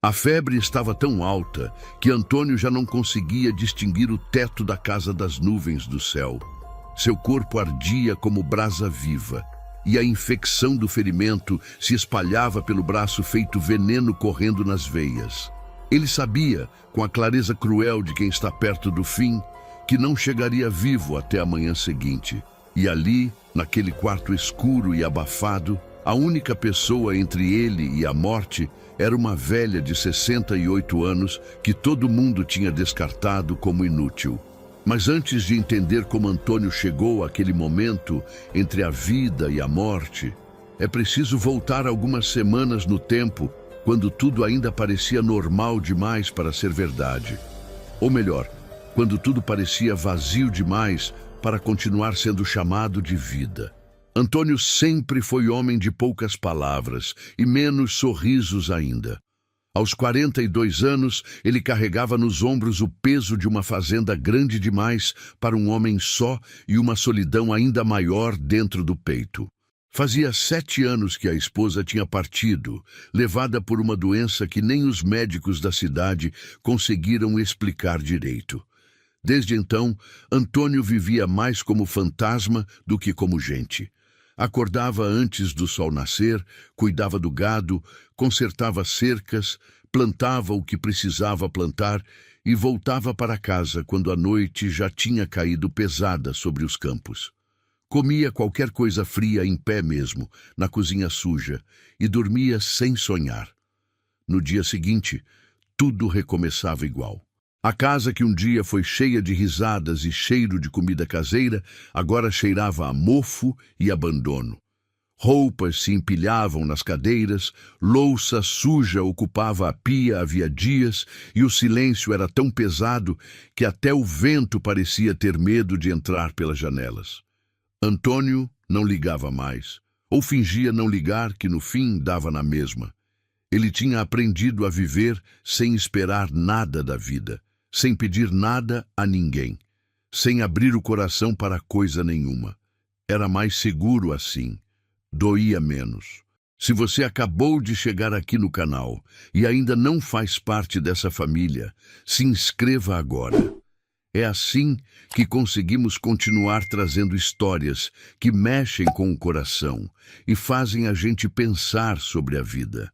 A febre estava tão alta que Antônio já não conseguia distinguir o teto da casa das nuvens do céu. Seu corpo ardia como brasa viva, e a infecção do ferimento se espalhava pelo braço feito veneno correndo nas veias. Ele sabia, com a clareza cruel de quem está perto do fim, que não chegaria vivo até a manhã seguinte. E ali, naquele quarto escuro e abafado, a única pessoa entre ele e a morte era uma velha de 68 anos que todo mundo tinha descartado como inútil. Mas antes de entender como Antônio chegou àquele momento entre a vida e a morte, é preciso voltar algumas semanas no tempo, quando tudo ainda parecia normal demais para ser verdade. Ou melhor, quando tudo parecia vazio demais para continuar sendo chamado de vida. Antônio sempre foi homem de poucas palavras e menos sorrisos ainda. Aos 42 anos, ele carregava nos ombros o peso de uma fazenda grande demais para um homem só e uma solidão ainda maior dentro do peito. Fazia 7 anos que a esposa tinha partido, levada por uma doença que nem os médicos da cidade conseguiram explicar direito. Desde então, Antônio vivia mais como fantasma do que como gente. Acordava antes do sol nascer, cuidava do gado, consertava cercas, plantava o que precisava plantar e voltava para casa quando a noite já tinha caído pesada sobre os campos. Comia qualquer coisa fria em pé mesmo, na cozinha suja, e dormia sem sonhar. No dia seguinte, tudo recomeçava igual. A casa que um dia foi cheia de risadas e cheiro de comida caseira, agora cheirava a mofo e abandono. Roupas se empilhavam nas cadeiras, louça suja ocupava a pia havia dias e o silêncio era tão pesado que até o vento parecia ter medo de entrar pelas janelas. Antônio não ligava mais, ou fingia não ligar que no fim dava na mesma. Ele tinha aprendido a viver sem esperar nada da vida, sem pedir nada a ninguém, sem abrir o coração para coisa nenhuma. Era mais seguro assim, doía menos. Se você acabou de chegar aqui no canal e ainda não faz parte dessa família, se inscreva agora. É assim que conseguimos continuar trazendo histórias que mexem com o coração e fazem a gente pensar sobre a vida.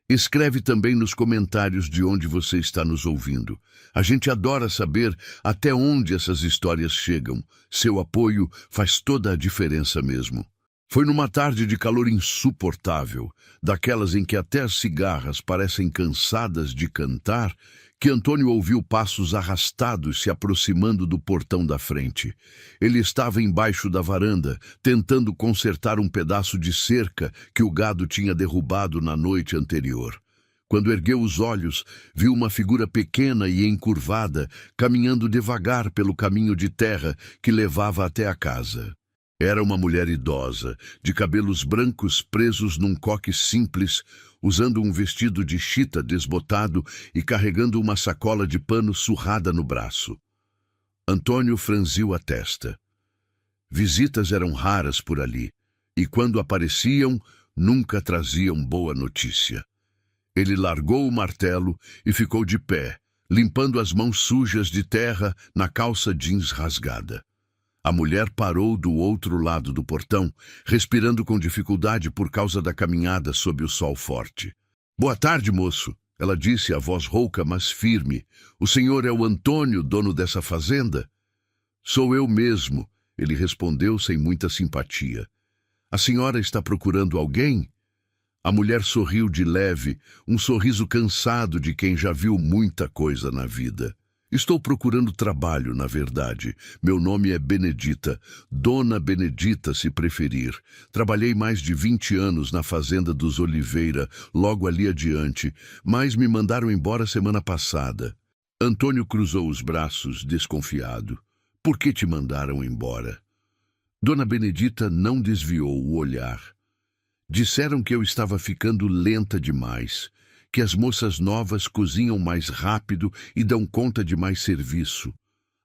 Escreve também nos comentários de onde você está nos ouvindo. A gente adora saber até onde essas histórias chegam. Seu apoio faz toda a diferença mesmo. Foi numa tarde de calor insuportável, daquelas em que até as cigarras parecem cansadas de cantar, que Antônio ouviu passos arrastados se aproximando do portão da frente. Ele estava embaixo da varanda, tentando consertar um pedaço de cerca que o gado tinha derrubado na noite anterior. Quando ergueu os olhos, viu uma figura pequena e encurvada, caminhando devagar pelo caminho de terra que levava até a casa. Era uma mulher idosa, de cabelos brancos presos num coque simples, usando um vestido de chita desbotado e carregando uma sacola de pano surrada no braço. Antônio franziu a testa. Visitas eram raras por ali, e quando apareciam, nunca traziam boa notícia. Ele largou o martelo e ficou de pé, limpando as mãos sujas de terra na calça jeans rasgada. A mulher parou do outro lado do portão, respirando com dificuldade por causa da caminhada sob o sol forte. "Boa tarde, moço", ela disse, a voz rouca, mas firme. "O senhor é o Antônio, dono dessa fazenda?" "Sou eu mesmo", ele respondeu sem muita simpatia. "A senhora está procurando alguém?" A mulher sorriu de leve, um sorriso cansado de quem já viu muita coisa na vida. "Estou procurando trabalho, na verdade. Meu nome é Benedita, Dona Benedita, se preferir. Trabalhei mais de 20 anos na fazenda dos Oliveira, logo ali adiante, mas me mandaram embora semana passada." Antônio cruzou os braços, desconfiado. "Por que te mandaram embora?" Dona Benedita não desviou o olhar. "Disseram que eu estava ficando lenta demais, que as moças novas cozinham mais rápido e dão conta de mais serviço.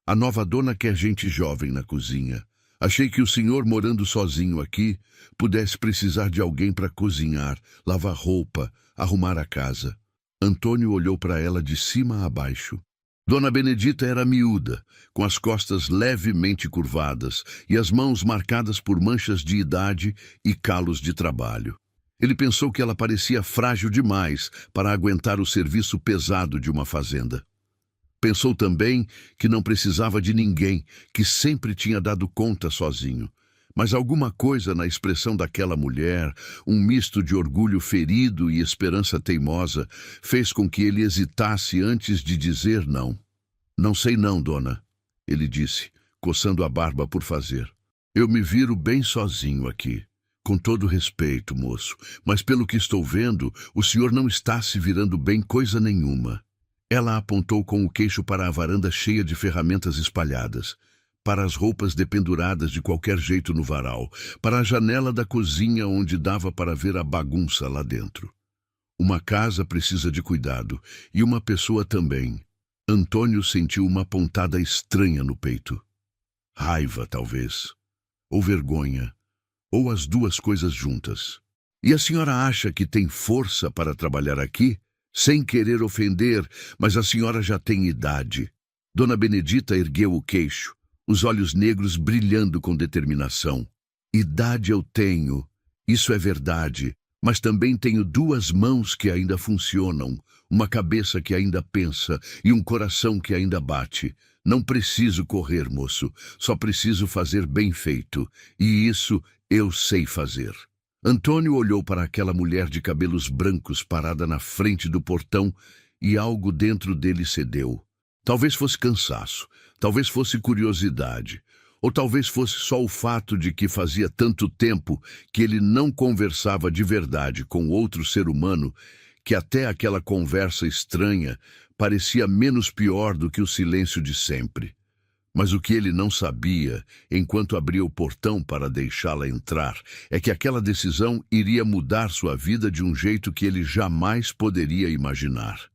A nova dona quer gente jovem na cozinha. Achei que o senhor, morando sozinho aqui, pudesse precisar de alguém para cozinhar, lavar roupa, arrumar a casa." Antônio olhou para ela de cima a baixo. Dona Benedita era miúda, com as costas levemente curvadas e as mãos marcadas por manchas de idade e calos de trabalho. Ele pensou que ela parecia frágil demais para aguentar o serviço pesado de uma fazenda. Pensou também que não precisava de ninguém, que sempre tinha dado conta sozinho. Mas alguma coisa na expressão daquela mulher, um misto de orgulho ferido e esperança teimosa, fez com que ele hesitasse antes de dizer não. Não sei não, dona, ele disse, coçando a barba por fazer. Eu me viro bem sozinho aqui. Com todo respeito, moço, mas pelo que estou vendo, o senhor não está se virando bem coisa nenhuma. Ela apontou com o queixo para a varanda cheia de ferramentas espalhadas, para as roupas dependuradas de qualquer jeito no varal, para a janela da cozinha onde dava para ver a bagunça lá dentro. Uma casa precisa de cuidado, e uma pessoa também. Antônio sentiu uma pontada estranha no peito. Raiva, talvez. Ou vergonha. Ou as duas coisas juntas. E a senhora acha que tem força para trabalhar aqui? Sem querer ofender, mas a senhora já tem idade. Dona Benedita ergueu o queixo, os olhos negros brilhando com determinação. Idade eu tenho, isso é verdade, mas também tenho duas mãos que ainda funcionam, uma cabeça que ainda pensa e um coração que ainda bate. Não preciso correr, moço, só preciso fazer bem feito, e isso eu sei fazer. Antônio olhou para aquela mulher de cabelos brancos parada na frente do portão e algo dentro dele cedeu. Talvez fosse cansaço, talvez fosse curiosidade, ou talvez fosse só o fato de que fazia tanto tempo que ele não conversava de verdade com outro ser humano que até aquela conversa estranha parecia menos pior do que o silêncio de sempre. Mas o que ele não sabia, enquanto abria o portão para deixá-la entrar, é que aquela decisão iria mudar sua vida de um jeito que ele jamais poderia imaginar.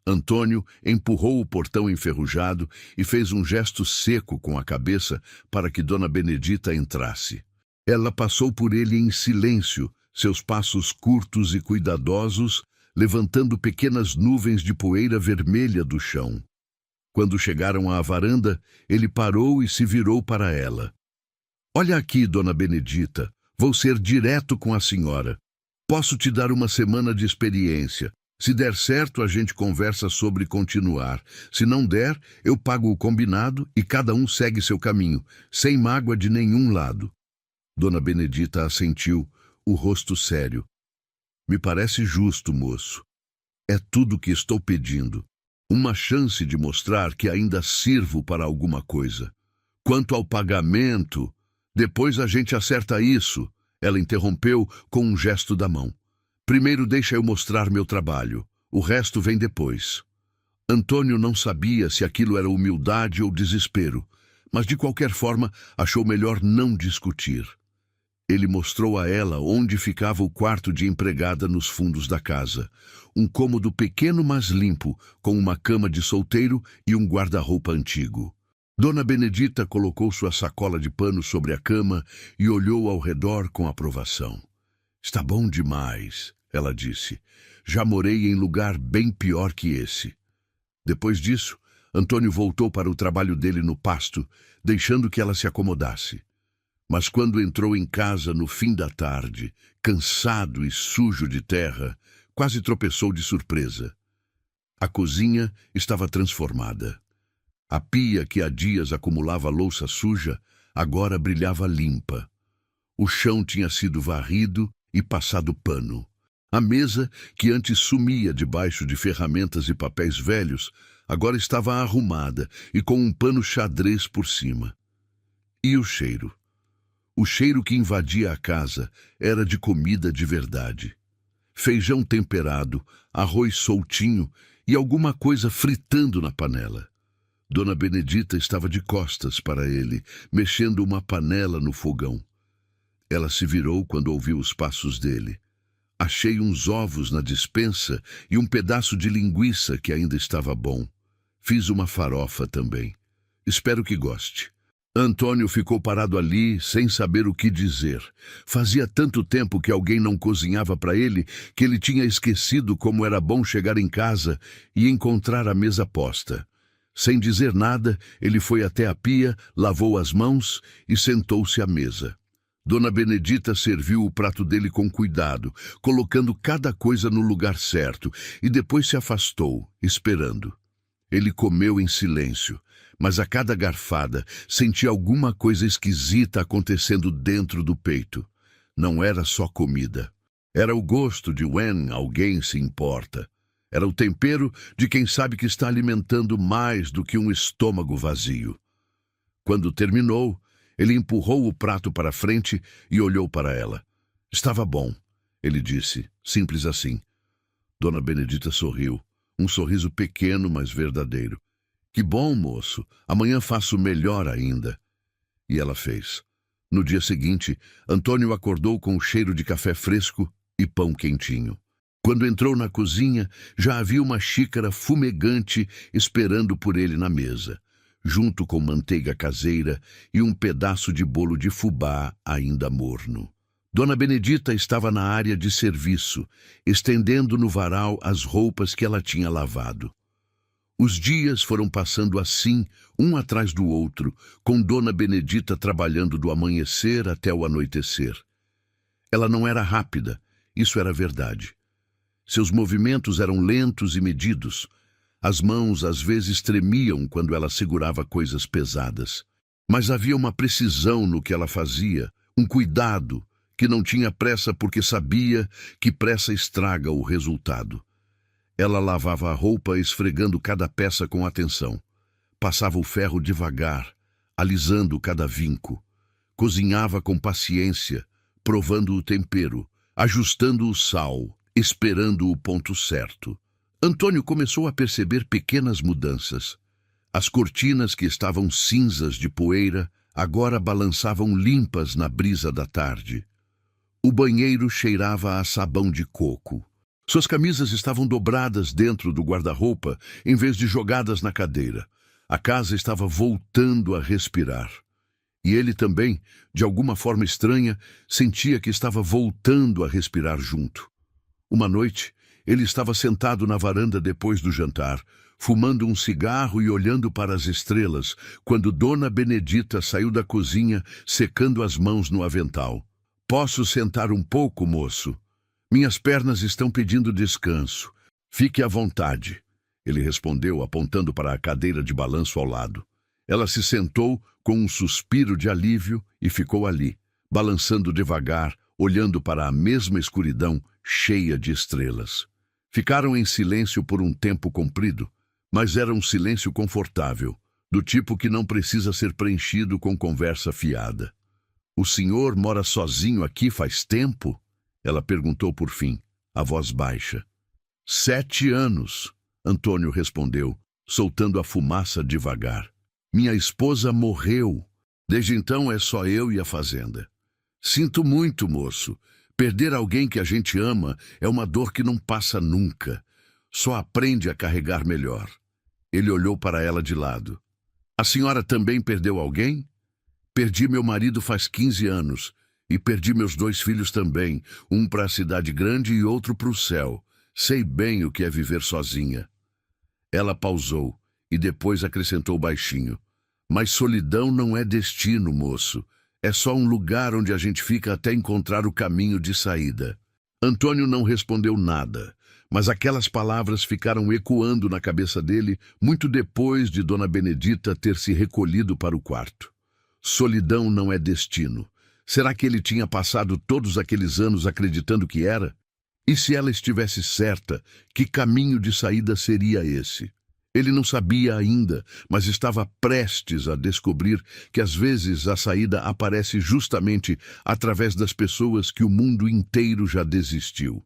Antônio empurrou o portão enferrujado e fez um gesto seco com a cabeça para que Dona Benedita entrasse. Ela passou por ele em silêncio, seus passos curtos e cuidadosos, levantando pequenas nuvens de poeira vermelha do chão. Quando chegaram à varanda, ele parou e se virou para ela. Olha aqui, Dona Benedita, vou ser direto com a senhora. Posso te dar uma semana de experiência. Se der certo, a gente conversa sobre continuar. Se não der, eu pago o combinado e cada um segue seu caminho, sem mágoa de nenhum lado. Dona Benedita assentiu, o rosto sério. Me parece justo, moço. É tudo o que estou pedindo. Uma chance de mostrar que ainda sirvo para alguma coisa. Quanto ao pagamento, depois a gente acerta isso. Ela interrompeu com um gesto da mão. Primeiro deixa eu mostrar meu trabalho. O resto vem depois. Antônio não sabia se aquilo era humildade ou desespero, mas de qualquer forma achou melhor não discutir. Ele mostrou a ela onde ficava o quarto de empregada nos fundos da casa. Um cômodo pequeno, mas limpo, com uma cama de solteiro e um guarda-roupa antigo. Dona Benedita colocou sua sacola de pano sobre a cama e olhou ao redor com aprovação. Está bom demais, ela disse. Já morei em lugar bem pior que esse. Depois disso, Antônio voltou para o trabalho dele no pasto, deixando que ela se acomodasse. Mas quando entrou em casa no fim da tarde, cansado e sujo de terra, quase tropeçou de surpresa. A cozinha estava transformada. A pia que há dias acumulava louça suja, agora brilhava limpa. O chão tinha sido varrido e passado pano. A mesa, que antes sumia debaixo de ferramentas e papéis velhos, agora estava arrumada e com um pano xadrez por cima. E o cheiro? O cheiro que invadia a casa era de comida de verdade. Feijão temperado, arroz soltinho e alguma coisa fritando na panela. Dona Benedita estava de costas para ele, mexendo uma panela no fogão. Ela se virou quando ouviu os passos dele. Achei uns ovos na despensa e um pedaço de linguiça que ainda estava bom. Fiz uma farofa também. Espero que goste. Antônio ficou parado ali, sem saber o que dizer. Fazia tanto tempo que alguém não cozinhava para ele que ele tinha esquecido como era bom chegar em casa e encontrar a mesa posta. Sem dizer nada, ele foi até a pia, lavou as mãos e sentou-se à mesa. Dona Benedita serviu o prato dele com cuidado, colocando cada coisa no lugar certo, e depois se afastou, esperando. Ele comeu em silêncio, mas a cada garfada sentia alguma coisa esquisita acontecendo dentro do peito. Não era só comida. Era o gosto de when alguém se importa. Era o tempero de quem sabe que está alimentando mais do que um estômago vazio. Quando terminou, ele empurrou o prato para frente e olhou para ela. Estava bom, ele disse, simples assim. Dona Benedita sorriu, um sorriso pequeno, mas verdadeiro. Que bom, moço, amanhã faço melhor ainda. E ela fez. No dia seguinte, Antônio acordou com o cheiro de café fresco e pão quentinho. Quando entrou na cozinha, já havia uma xícara fumegante esperando por ele na mesa, junto com manteiga caseira e um pedaço de bolo de fubá ainda morno. Dona Benedita estava na área de serviço, estendendo no varal as roupas que ela tinha lavado. Os dias foram passando assim, um atrás do outro, com Dona Benedita trabalhando do amanhecer até o anoitecer. Ela não era rápida, isso era verdade. Seus movimentos eram lentos e medidos. As mãos às vezes tremiam quando ela segurava coisas pesadas. Mas havia uma precisão no que ela fazia, um cuidado, que não tinha pressa porque sabia que pressa estraga o resultado. Ela lavava a roupa esfregando cada peça com atenção. Passava o ferro devagar, alisando cada vinco. Cozinhava com paciência, provando o tempero, ajustando o sal, esperando o ponto certo. Antônio começou a perceber pequenas mudanças. As cortinas que estavam cinzas de poeira agora balançavam limpas na brisa da tarde. O banheiro cheirava a sabão de coco. Suas camisas estavam dobradas dentro do guarda-roupa em vez de jogadas na cadeira. A casa estava voltando a respirar. E ele também, de alguma forma estranha, sentia que estava voltando a respirar junto. Uma noite, ele estava sentado na varanda depois do jantar, fumando um cigarro e olhando para as estrelas, quando Dona Benedita saiu da cozinha, secando as mãos no avental. "Posso sentar um pouco, moço? Minhas pernas estão pedindo descanso. Fique à vontade", ele respondeu, apontando para a cadeira de balanço ao lado. Ela se sentou com um suspiro de alívio e ficou ali, balançando devagar, olhando para a mesma escuridão cheia de estrelas. Ficaram em silêncio por um tempo comprido, mas era um silêncio confortável, do tipo que não precisa ser preenchido com conversa fiada. "O senhor mora sozinho aqui faz tempo?" Ela perguntou por fim, a voz baixa. 7 anos, Antônio respondeu, soltando a fumaça devagar. "Minha esposa morreu. Desde então é só eu e a fazenda. Sinto muito, moço. Perder alguém que a gente ama é uma dor que não passa nunca. Só aprende a carregar melhor." Ele olhou para ela de lado. "A senhora também perdeu alguém?" "Perdi meu marido faz 15 anos. E perdi meus 2 filhos também, um para a cidade grande e outro para o céu. Sei bem o que é viver sozinha." Ela pausou e depois acrescentou baixinho. "Mas solidão não é destino, moço. É só um lugar onde a gente fica até encontrar o caminho de saída." Antônio não respondeu nada, mas aquelas palavras ficaram ecoando na cabeça dele muito depois de Dona Benedita ter se recolhido para o quarto. Solidão não é destino. Será que ele tinha passado todos aqueles anos acreditando que era? E se ela estivesse certa, que caminho de saída seria esse? Ele não sabia ainda, mas estava prestes a descobrir que às vezes a saída aparece justamente através das pessoas que o mundo inteiro já desistiu.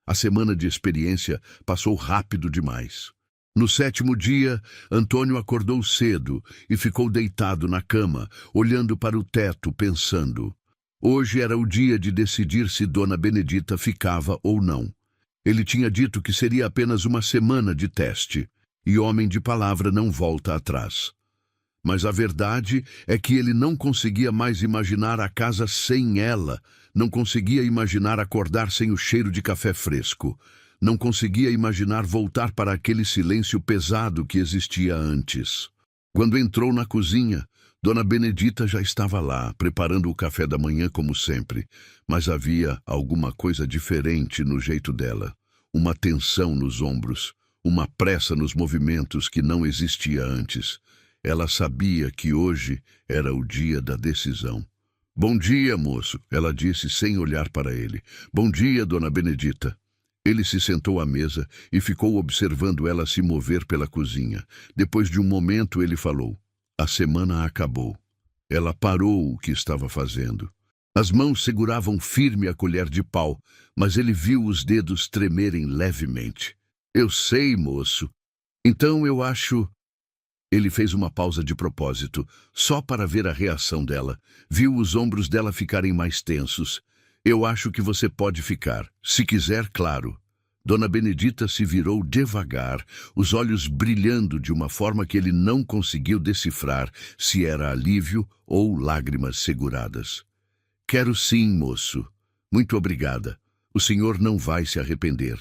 A semana de experiência passou rápido demais. No 7º dia, Antônio acordou cedo e ficou deitado na cama, olhando para o teto, pensando. Hoje era o dia de decidir se Dona Benedita ficava ou não. Ele tinha dito que seria apenas uma semana de teste, e homem de palavra não volta atrás. Mas a verdade é que ele não conseguia mais imaginar a casa sem ela, não conseguia imaginar acordar sem o cheiro de café fresco, não conseguia imaginar voltar para aquele silêncio pesado que existia antes. Quando entrou na cozinha, Dona Benedita já estava lá, preparando o café da manhã como sempre, mas havia alguma coisa diferente no jeito dela, uma tensão nos ombros, uma pressa nos movimentos que não existia antes. Ela sabia que hoje era o dia da decisão. "Bom dia, moço", ela disse sem olhar para ele. "Bom dia, Dona Benedita." Ele se sentou à mesa e ficou observando ela se mover pela cozinha. Depois de um momento, ele falou: "A semana acabou." Ela parou o que estava fazendo. As mãos seguravam firme a colher de pau, mas ele viu os dedos tremerem levemente. "Eu sei, moço. Então eu acho..." Ele fez uma pausa de propósito, só para ver a reação dela. Viu os ombros dela ficarem mais tensos. "Eu acho que você pode ficar, se quiser, claro." Dona Benedita se virou devagar, os olhos brilhando de uma forma que ele não conseguiu decifrar se era alívio ou lágrimas seguradas. "Quero sim, moço. Muito obrigada. O senhor não vai se arrepender."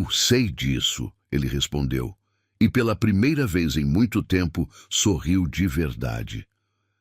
Sei disso", ele respondeu. E pela primeira vez em muito tempo, sorriu de verdade.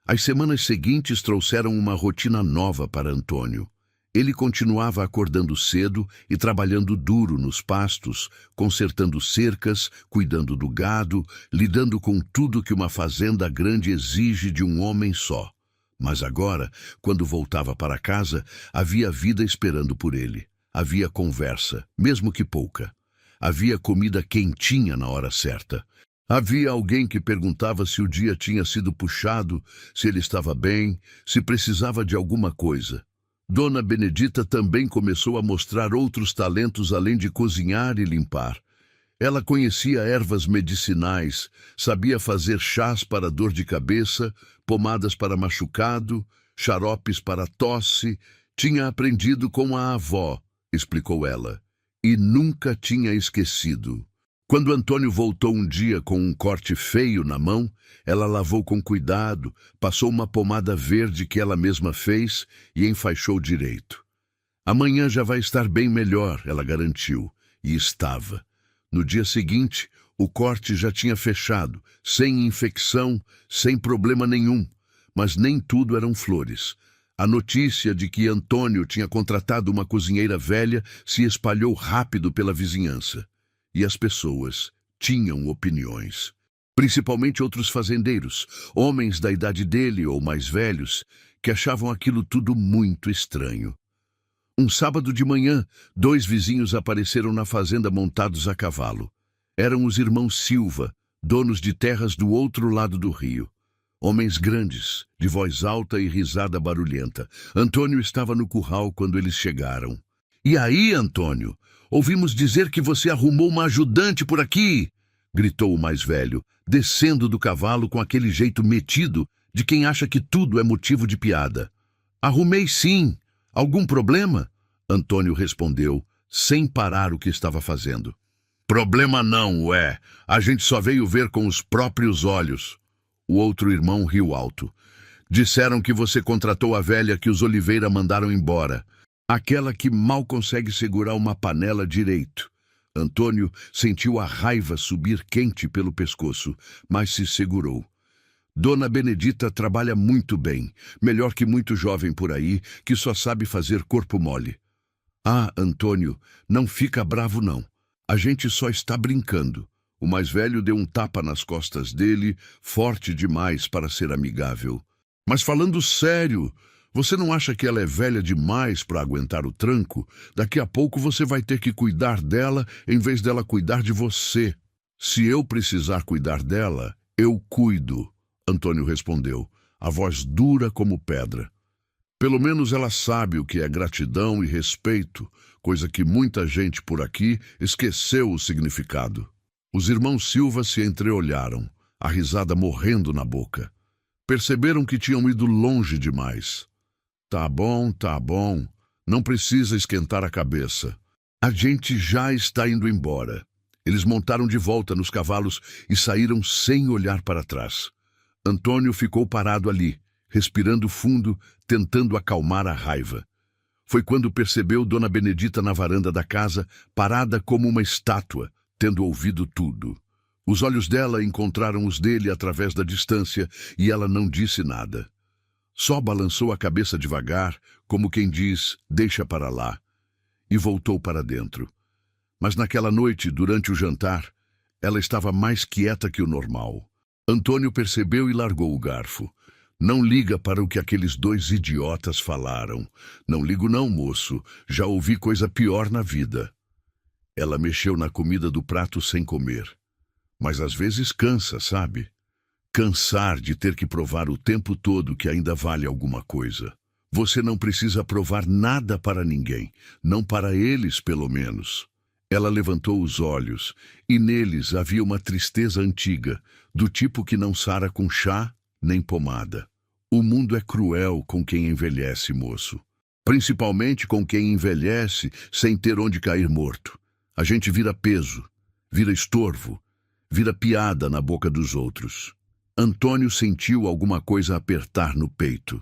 As semanas seguintes trouxeram uma rotina nova para Antônio. Ele continuava acordando cedo e trabalhando duro nos pastos, consertando cercas, cuidando do gado, lidando com tudo que uma fazenda grande exige de um homem só. Mas agora, quando voltava para casa, havia vida esperando por ele. Havia conversa, mesmo que pouca. Havia comida quentinha na hora certa. Havia alguém que perguntava se o dia tinha sido puxado, se ele estava bem, se precisava de alguma coisa. Dona Benedita também começou a mostrar outros talentos além de cozinhar e limpar. Ela conhecia ervas medicinais, sabia fazer chás para dor de cabeça, pomadas para machucado, xaropes para tosse. Tinha aprendido com a avó, explicou ela, e nunca tinha esquecido. Quando Antônio voltou um dia com um corte feio na mão, ela lavou com cuidado, passou uma pomada verde que ela mesma fez e enfaixou direito. "Amanhã já vai estar bem melhor", ela garantiu, e estava. No dia seguinte, o corte já tinha fechado, sem infecção, sem problema nenhum. Mas nem tudo eram flores. A notícia de que Antônio tinha contratado uma cozinheira velha se espalhou rápido pela vizinhança. E as pessoas tinham opiniões. Principalmente outros fazendeiros, homens da idade dele ou mais velhos, que achavam aquilo tudo muito estranho. Um sábado de manhã, 2 vizinhos apareceram na fazenda montados a cavalo. Eram os irmãos Silva, donos de terras do outro lado do rio. Homens grandes, de voz alta e risada barulhenta. Antônio estava no curral quando eles chegaram. "E aí, Antônio? Ouvimos dizer que você arrumou uma ajudante por aqui!" gritou o mais velho, descendo do cavalo com aquele jeito metido de quem acha que tudo é motivo de piada. "Arrumei sim. Algum problema?" Antônio respondeu, sem parar o que estava fazendo. "Problema não, ué. A gente só veio ver com os próprios olhos." O outro irmão riu alto. "Disseram que você contratou a velha que os Oliveira mandaram embora. Aquela que mal consegue segurar uma panela direito." Antônio sentiu a raiva subir quente pelo pescoço, mas se segurou. "Dona Benedita trabalha muito bem, melhor que muito jovem por aí, que só sabe fazer corpo mole." "Ah, Antônio, não fica bravo não. A gente só está brincando." O mais velho deu um tapa nas costas dele, forte demais para ser amigável. "Mas falando sério, você não acha que ela é velha demais para aguentar o tranco? Daqui a pouco você vai ter que cuidar dela em vez dela cuidar de você." "Se eu precisar cuidar dela, eu cuido", Antônio respondeu, a voz dura como pedra. "Pelo menos ela sabe o que é gratidão e respeito, coisa que muita gente por aqui esqueceu o significado." Os irmãos Silva se entreolharam, a risada morrendo na boca. Perceberam que tinham ido longe demais. Tá bom, não precisa esquentar a cabeça. A gente já está indo embora." Eles montaram de volta nos cavalos e saíram sem olhar para trás. Antônio ficou parado ali, respirando fundo, tentando acalmar a raiva. Foi quando percebeu Dona Benedita na varanda da casa, parada como uma estátua, tendo ouvido tudo. Os olhos dela encontraram os dele através da distância e ela não disse nada. Só balançou a cabeça devagar, como quem diz, deixa para lá, e voltou para dentro. Mas naquela noite, durante o jantar, ela estava mais quieta que o normal. Antônio percebeu e largou o garfo. Não liga para o que aqueles dois idiotas falaram. Não ligo não, moço. Já ouvi coisa pior na vida. Ela mexeu na comida do prato sem comer. Mas às vezes cansa, sabe? Cansar de ter que provar o tempo todo que ainda vale alguma coisa. Você não precisa provar nada para ninguém. Não para eles, pelo menos. Ela levantou os olhos, e neles havia uma tristeza antiga, do tipo que não sara com chá nem pomada. O mundo é cruel com quem envelhece, moço. Principalmente com quem envelhece sem ter onde cair morto. A gente vira peso, vira estorvo, vira piada na boca dos outros. Antônio sentiu alguma coisa apertar no peito.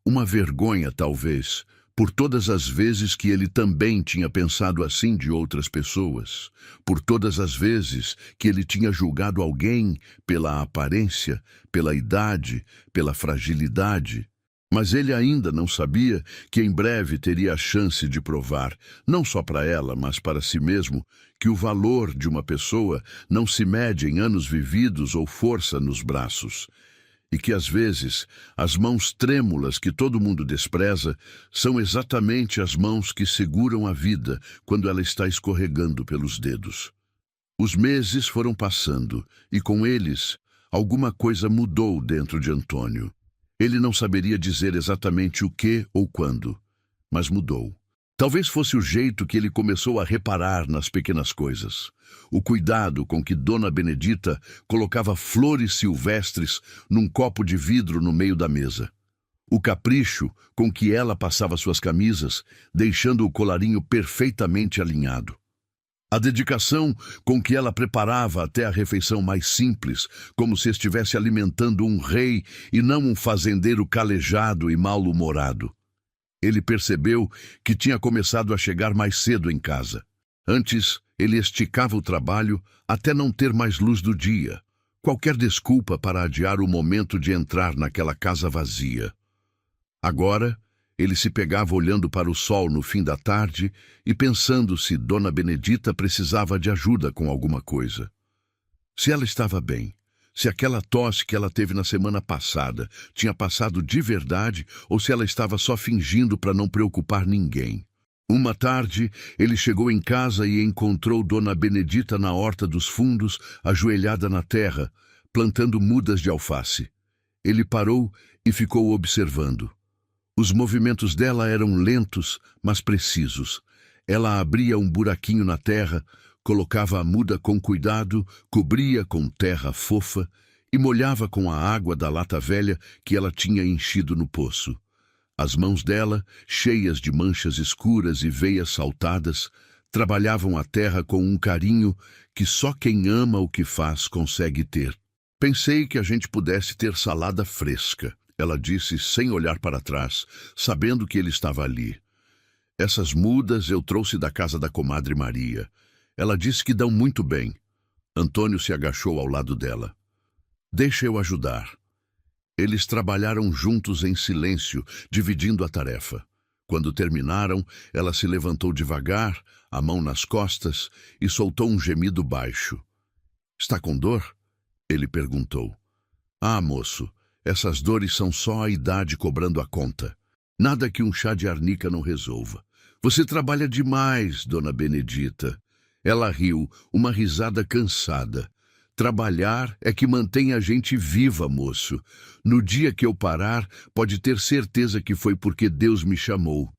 Uma vergonha, talvez, por todas as vezes que ele também tinha pensado assim de outras pessoas, por todas as vezes que ele tinha julgado alguém pela aparência, pela idade, pela fragilidade. Mas ele ainda não sabia que em breve teria a chance de provar, não só para ela, mas para si mesmo, que o valor de uma pessoa não se mede em anos vividos ou força nos braços. E que, às vezes, as mãos trêmulas que todo mundo despreza são exatamente as mãos que seguram a vida quando ela está escorregando pelos dedos. Os meses foram passando e, com eles, alguma coisa mudou dentro de Antônio. Ele não saberia dizer exatamente o que ou quando, mas mudou. Talvez fosse o jeito que ele começou a reparar nas pequenas coisas. O cuidado com que Dona Benedita colocava flores silvestres num copo de vidro no meio da mesa. O capricho com que ela passava suas camisas, deixando o colarinho perfeitamente alinhado. A dedicação com que ela preparava até a refeição mais simples, como se estivesse alimentando um rei e não um fazendeiro calejado e mal-humorado. Ele percebeu que tinha começado a chegar mais cedo em casa. Antes, ele esticava o trabalho até não ter mais luz do dia. Qualquer desculpa para adiar o momento de entrar naquela casa vazia. Agora, ele se pegava olhando para o sol no fim da tarde e pensando se Dona Benedita precisava de ajuda com alguma coisa. Se ela estava bem. Se aquela tosse que ela teve na semana passada tinha passado de verdade ou se ela estava só fingindo para não preocupar ninguém. Uma tarde, ele chegou em casa e encontrou Dona Benedita na horta dos fundos, ajoelhada na terra, plantando mudas de alface. Ele parou e ficou observando. Os movimentos dela eram lentos, mas precisos. Ela abria um buraquinho na terra, colocava a muda com cuidado, cobria com terra fofa e molhava com a água da lata velha que ela tinha enchido no poço. As mãos dela, cheias de manchas escuras e veias saltadas, trabalhavam a terra com um carinho que só quem ama o que faz consegue ter. Pensei que a gente pudesse ter salada fresca, ela disse sem olhar para trás, sabendo que ele estava ali. Essas mudas eu trouxe da casa da comadre Maria. Ela disse que dão muito bem. Antônio se agachou ao lado dela. Deixa eu ajudar. Eles trabalharam juntos em silêncio, dividindo a tarefa. Quando terminaram, ela se levantou devagar, a mão nas costas, e soltou um gemido baixo. Está com dor? Ele perguntou. Ah, moço, essas dores são só a idade cobrando a conta. Nada que um chá de arnica não resolva. Você trabalha demais, Dona Benedita. Ela riu, uma risada cansada. Trabalhar é que mantém a gente viva, moço. No dia que eu parar, pode ter certeza que foi porque Deus me chamou.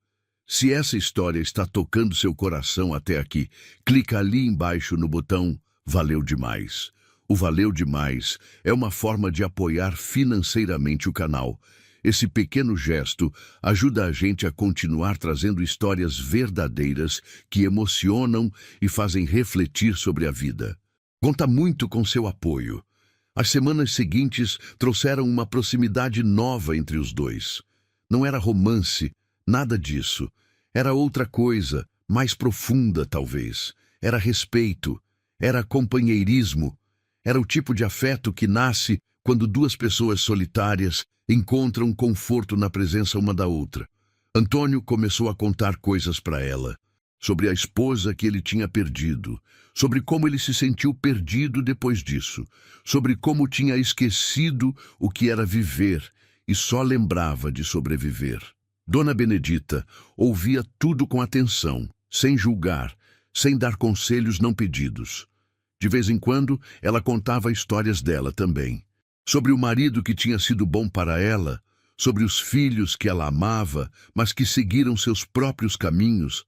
Se essa história está tocando seu coração até aqui, clica ali embaixo no botão Valeu Demais. O Valeu Demais é uma forma de apoiar financeiramente o canal. Esse pequeno gesto ajuda a gente a continuar trazendo histórias verdadeiras que emocionam e fazem refletir sobre a vida. Conta muito com seu apoio. As semanas seguintes trouxeram uma proximidade nova entre os dois. Não era romance, nada disso. Era outra coisa, mais profunda talvez. Era respeito, era companheirismo. Era o tipo de afeto que nasce quando duas pessoas solitárias encontram conforto na presença uma da outra. Antônio começou a contar coisas para ela, sobre a esposa que ele tinha perdido, sobre como ele se sentiu perdido depois disso, sobre como tinha esquecido o que era viver e só lembrava de sobreviver. Dona Benedita ouvia tudo com atenção, sem julgar, sem dar conselhos não pedidos. De vez em quando, ela contava histórias dela também. Sobre o marido que tinha sido bom para ela, sobre os filhos que ela amava, mas que seguiram seus próprios caminhos,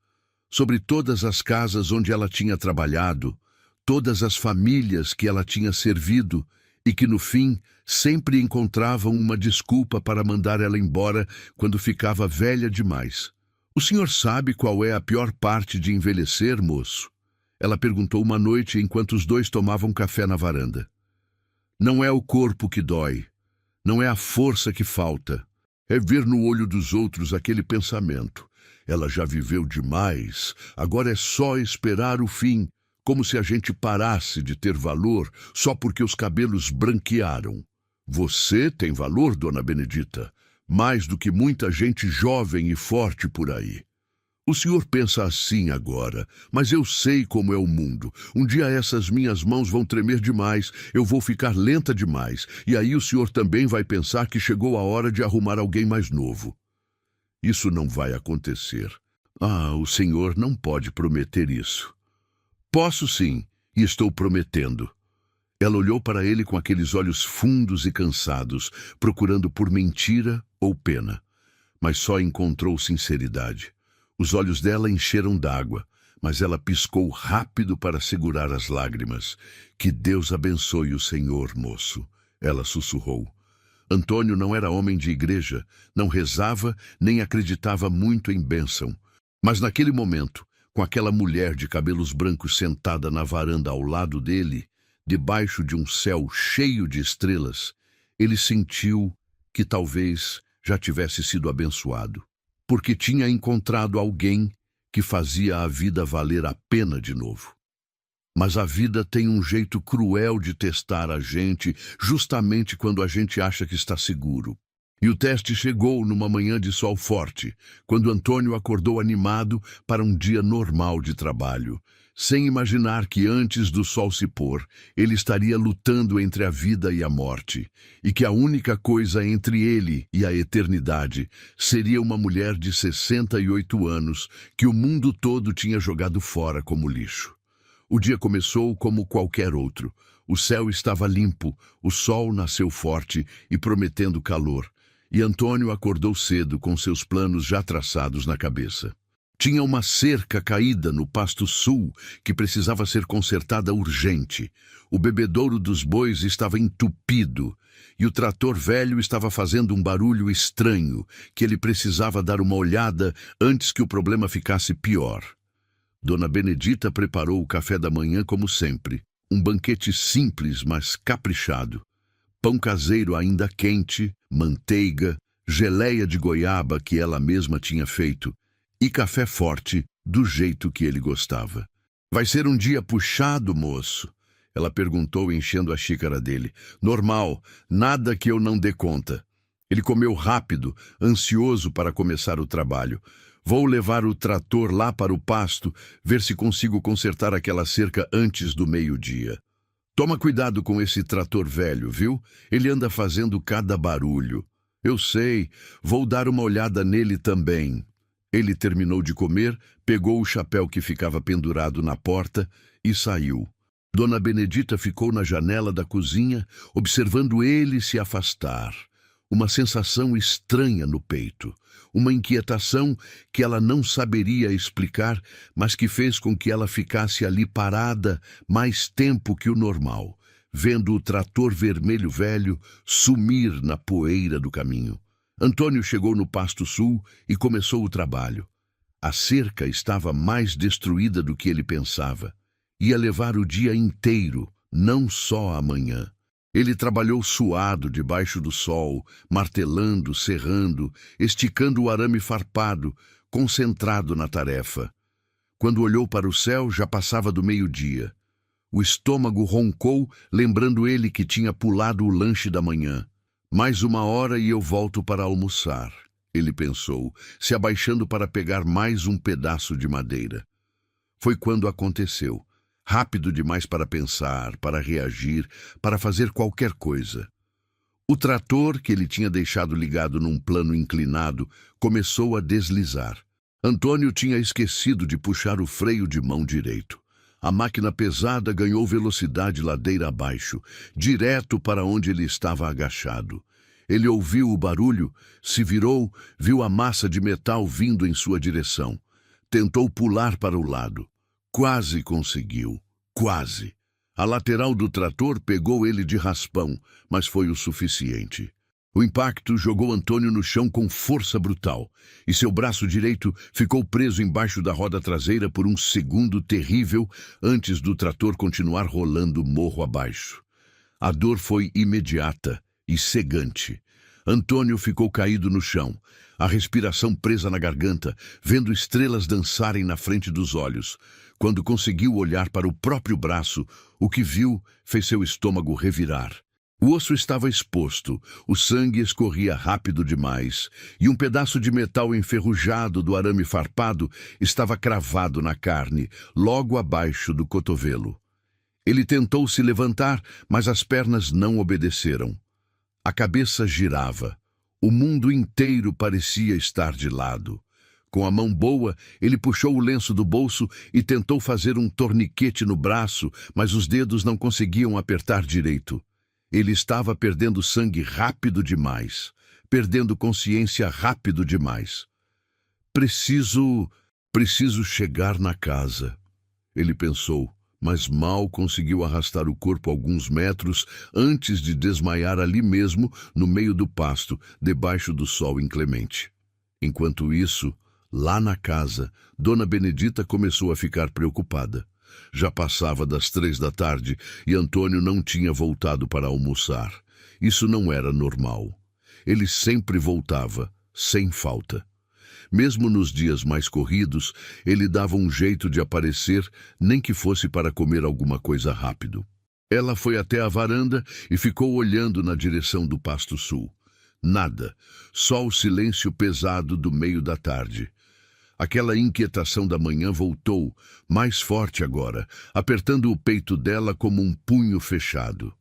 sobre todas as casas onde ela tinha trabalhado, todas as famílias que ela tinha servido e que, no fim, sempre encontravam uma desculpa para mandar ela embora quando ficava velha demais. "O senhor sabe qual é a pior parte de envelhecer, moço?" Ela perguntou uma noite enquanto os dois tomavam café na varanda. "Não é o corpo que dói, não é a força que falta, é ver no olho dos outros aquele pensamento. Ela já viveu demais, agora é só esperar o fim, como se a gente parasse de ter valor só porque os cabelos branquearam. Você tem valor, Dona Benedita, mais do que muita gente jovem e forte por aí. O senhor pensa assim agora, mas eu sei como é o mundo. Um dia essas minhas mãos vão tremer demais, eu vou ficar lenta demais, e aí o senhor também vai pensar que chegou a hora de arrumar alguém mais novo. Isso não vai acontecer. Ah, o senhor não pode prometer isso." "Posso sim, e estou prometendo." Ela olhou para ele com aqueles olhos fundos e cansados, procurando por mentira ou pena, mas só encontrou sinceridade. Os olhos dela encheram d'água, mas ela piscou rápido para segurar as lágrimas. "Que Deus abençoe o senhor, moço," ela sussurrou. Antônio não era homem de igreja, não rezava nem acreditava muito em bênção. Mas naquele momento, com aquela mulher de cabelos brancos sentada na varanda ao lado dele, debaixo de um céu cheio de estrelas, ele sentiu que talvez já tivesse sido abençoado, porque tinha encontrado alguém que fazia a vida valer a pena de novo. Mas a vida tem um jeito cruel de testar a gente justamente quando a gente acha que está seguro. E o teste chegou numa manhã de sol forte, quando Antônio acordou animado para um dia normal de trabalho, sem imaginar que antes do sol se pôr, ele estaria lutando entre a vida e a morte, e que a única coisa entre ele e a eternidade seria uma mulher de 68 anos que o mundo todo tinha jogado fora como lixo. O dia começou como qualquer outro. O céu estava limpo, o sol nasceu forte e prometendo calor, e Antônio acordou cedo com seus planos já traçados na cabeça. Tinha uma cerca caída no pasto sul que precisava ser consertada urgente. O bebedouro dos bois estava entupido e o trator velho estava fazendo um barulho estranho que ele precisava dar uma olhada antes que o problema ficasse pior. Dona Benedita preparou o café da manhã como sempre, um banquete simples, mas caprichado. Pão caseiro ainda quente, manteiga, geleia de goiaba que ela mesma tinha feito e café forte do jeito que ele gostava. "Vai ser um dia puxado, moço?" ela perguntou, enchendo a xícara dele. "Normal, nada que eu não dê conta." Ele comeu rápido, ansioso para começar o trabalho. "Vou levar o trator lá para o pasto, ver se consigo consertar aquela cerca antes do meio-dia." "Toma cuidado com esse trator velho, viu? Ele anda fazendo cada barulho." "Eu sei, vou dar uma olhada nele também." Ele terminou de comer, pegou o chapéu que ficava pendurado na porta e saiu. Dona Benedita ficou na janela da cozinha, observando ele se afastar. Uma sensação estranha no peito, uma inquietação que ela não saberia explicar, mas que fez com que ela ficasse ali parada mais tempo que o normal, vendo o trator vermelho velho sumir na poeira do caminho. Antônio chegou no pasto sul e começou o trabalho. A cerca estava mais destruída do que ele pensava. Ia levar o dia inteiro, não só amanhã. Ele trabalhou suado debaixo do sol, martelando, serrando, esticando o arame farpado, concentrado na tarefa. Quando olhou para o céu, já passava do meio-dia. O estômago roncou, lembrando ele que tinha pulado o lanche da manhã. Mais 1 hora e eu volto para almoçar, ele pensou, se abaixando para pegar mais um pedaço de madeira. Foi quando aconteceu. Rápido demais para pensar, para reagir, para fazer qualquer coisa. O trator, que ele tinha deixado ligado num plano inclinado, começou a deslizar. Antônio tinha esquecido de puxar o freio de mão direito. A máquina pesada ganhou velocidade ladeira abaixo, direto para onde ele estava agachado. Ele ouviu o barulho, se virou, viu a massa de metal vindo em sua direção. Tentou pular para o lado. Quase conseguiu. Quase. A lateral do trator pegou ele de raspão, mas foi o suficiente. O impacto jogou Antônio no chão com força brutal, e seu braço direito ficou preso embaixo da roda traseira por um segundo terrível antes do trator continuar rolando morro abaixo. A dor foi imediata e cegante. Antônio ficou caído no chão, a respiração presa na garganta, vendo estrelas dançarem na frente dos olhos. Quando conseguiu olhar para o próprio braço, o que viu fez seu estômago revirar. O osso estava exposto, o sangue escorria rápido demais, e um pedaço de metal enferrujado do arame farpado estava cravado na carne, logo abaixo do cotovelo. Ele tentou se levantar, mas as pernas não obedeceram. A cabeça girava. O mundo inteiro parecia estar de lado. Com a mão boa, ele puxou o lenço do bolso e tentou fazer um torniquete no braço, mas os dedos não conseguiam apertar direito. Ele estava perdendo sangue rápido demais, perdendo consciência rápido demais. Preciso chegar na casa, ele pensou, mas mal conseguiu arrastar o corpo alguns metros antes de desmaiar ali mesmo, no meio do pasto, debaixo do sol inclemente. Enquanto isso, lá na casa, Dona Benedita começou a ficar preocupada. Já passava das 3 da tarde e Antônio não tinha voltado para almoçar. Isso não era normal. Ele sempre voltava, sem falta. Mesmo nos dias mais corridos, ele dava um jeito de aparecer, nem que fosse para comer alguma coisa rápido. Ela foi até a varanda e ficou olhando na direção do Pasto Sul. Nada, só o silêncio pesado do meio da tarde. Aquela inquietação da manhã voltou, mais forte agora, apertando o peito dela como um punho fechado.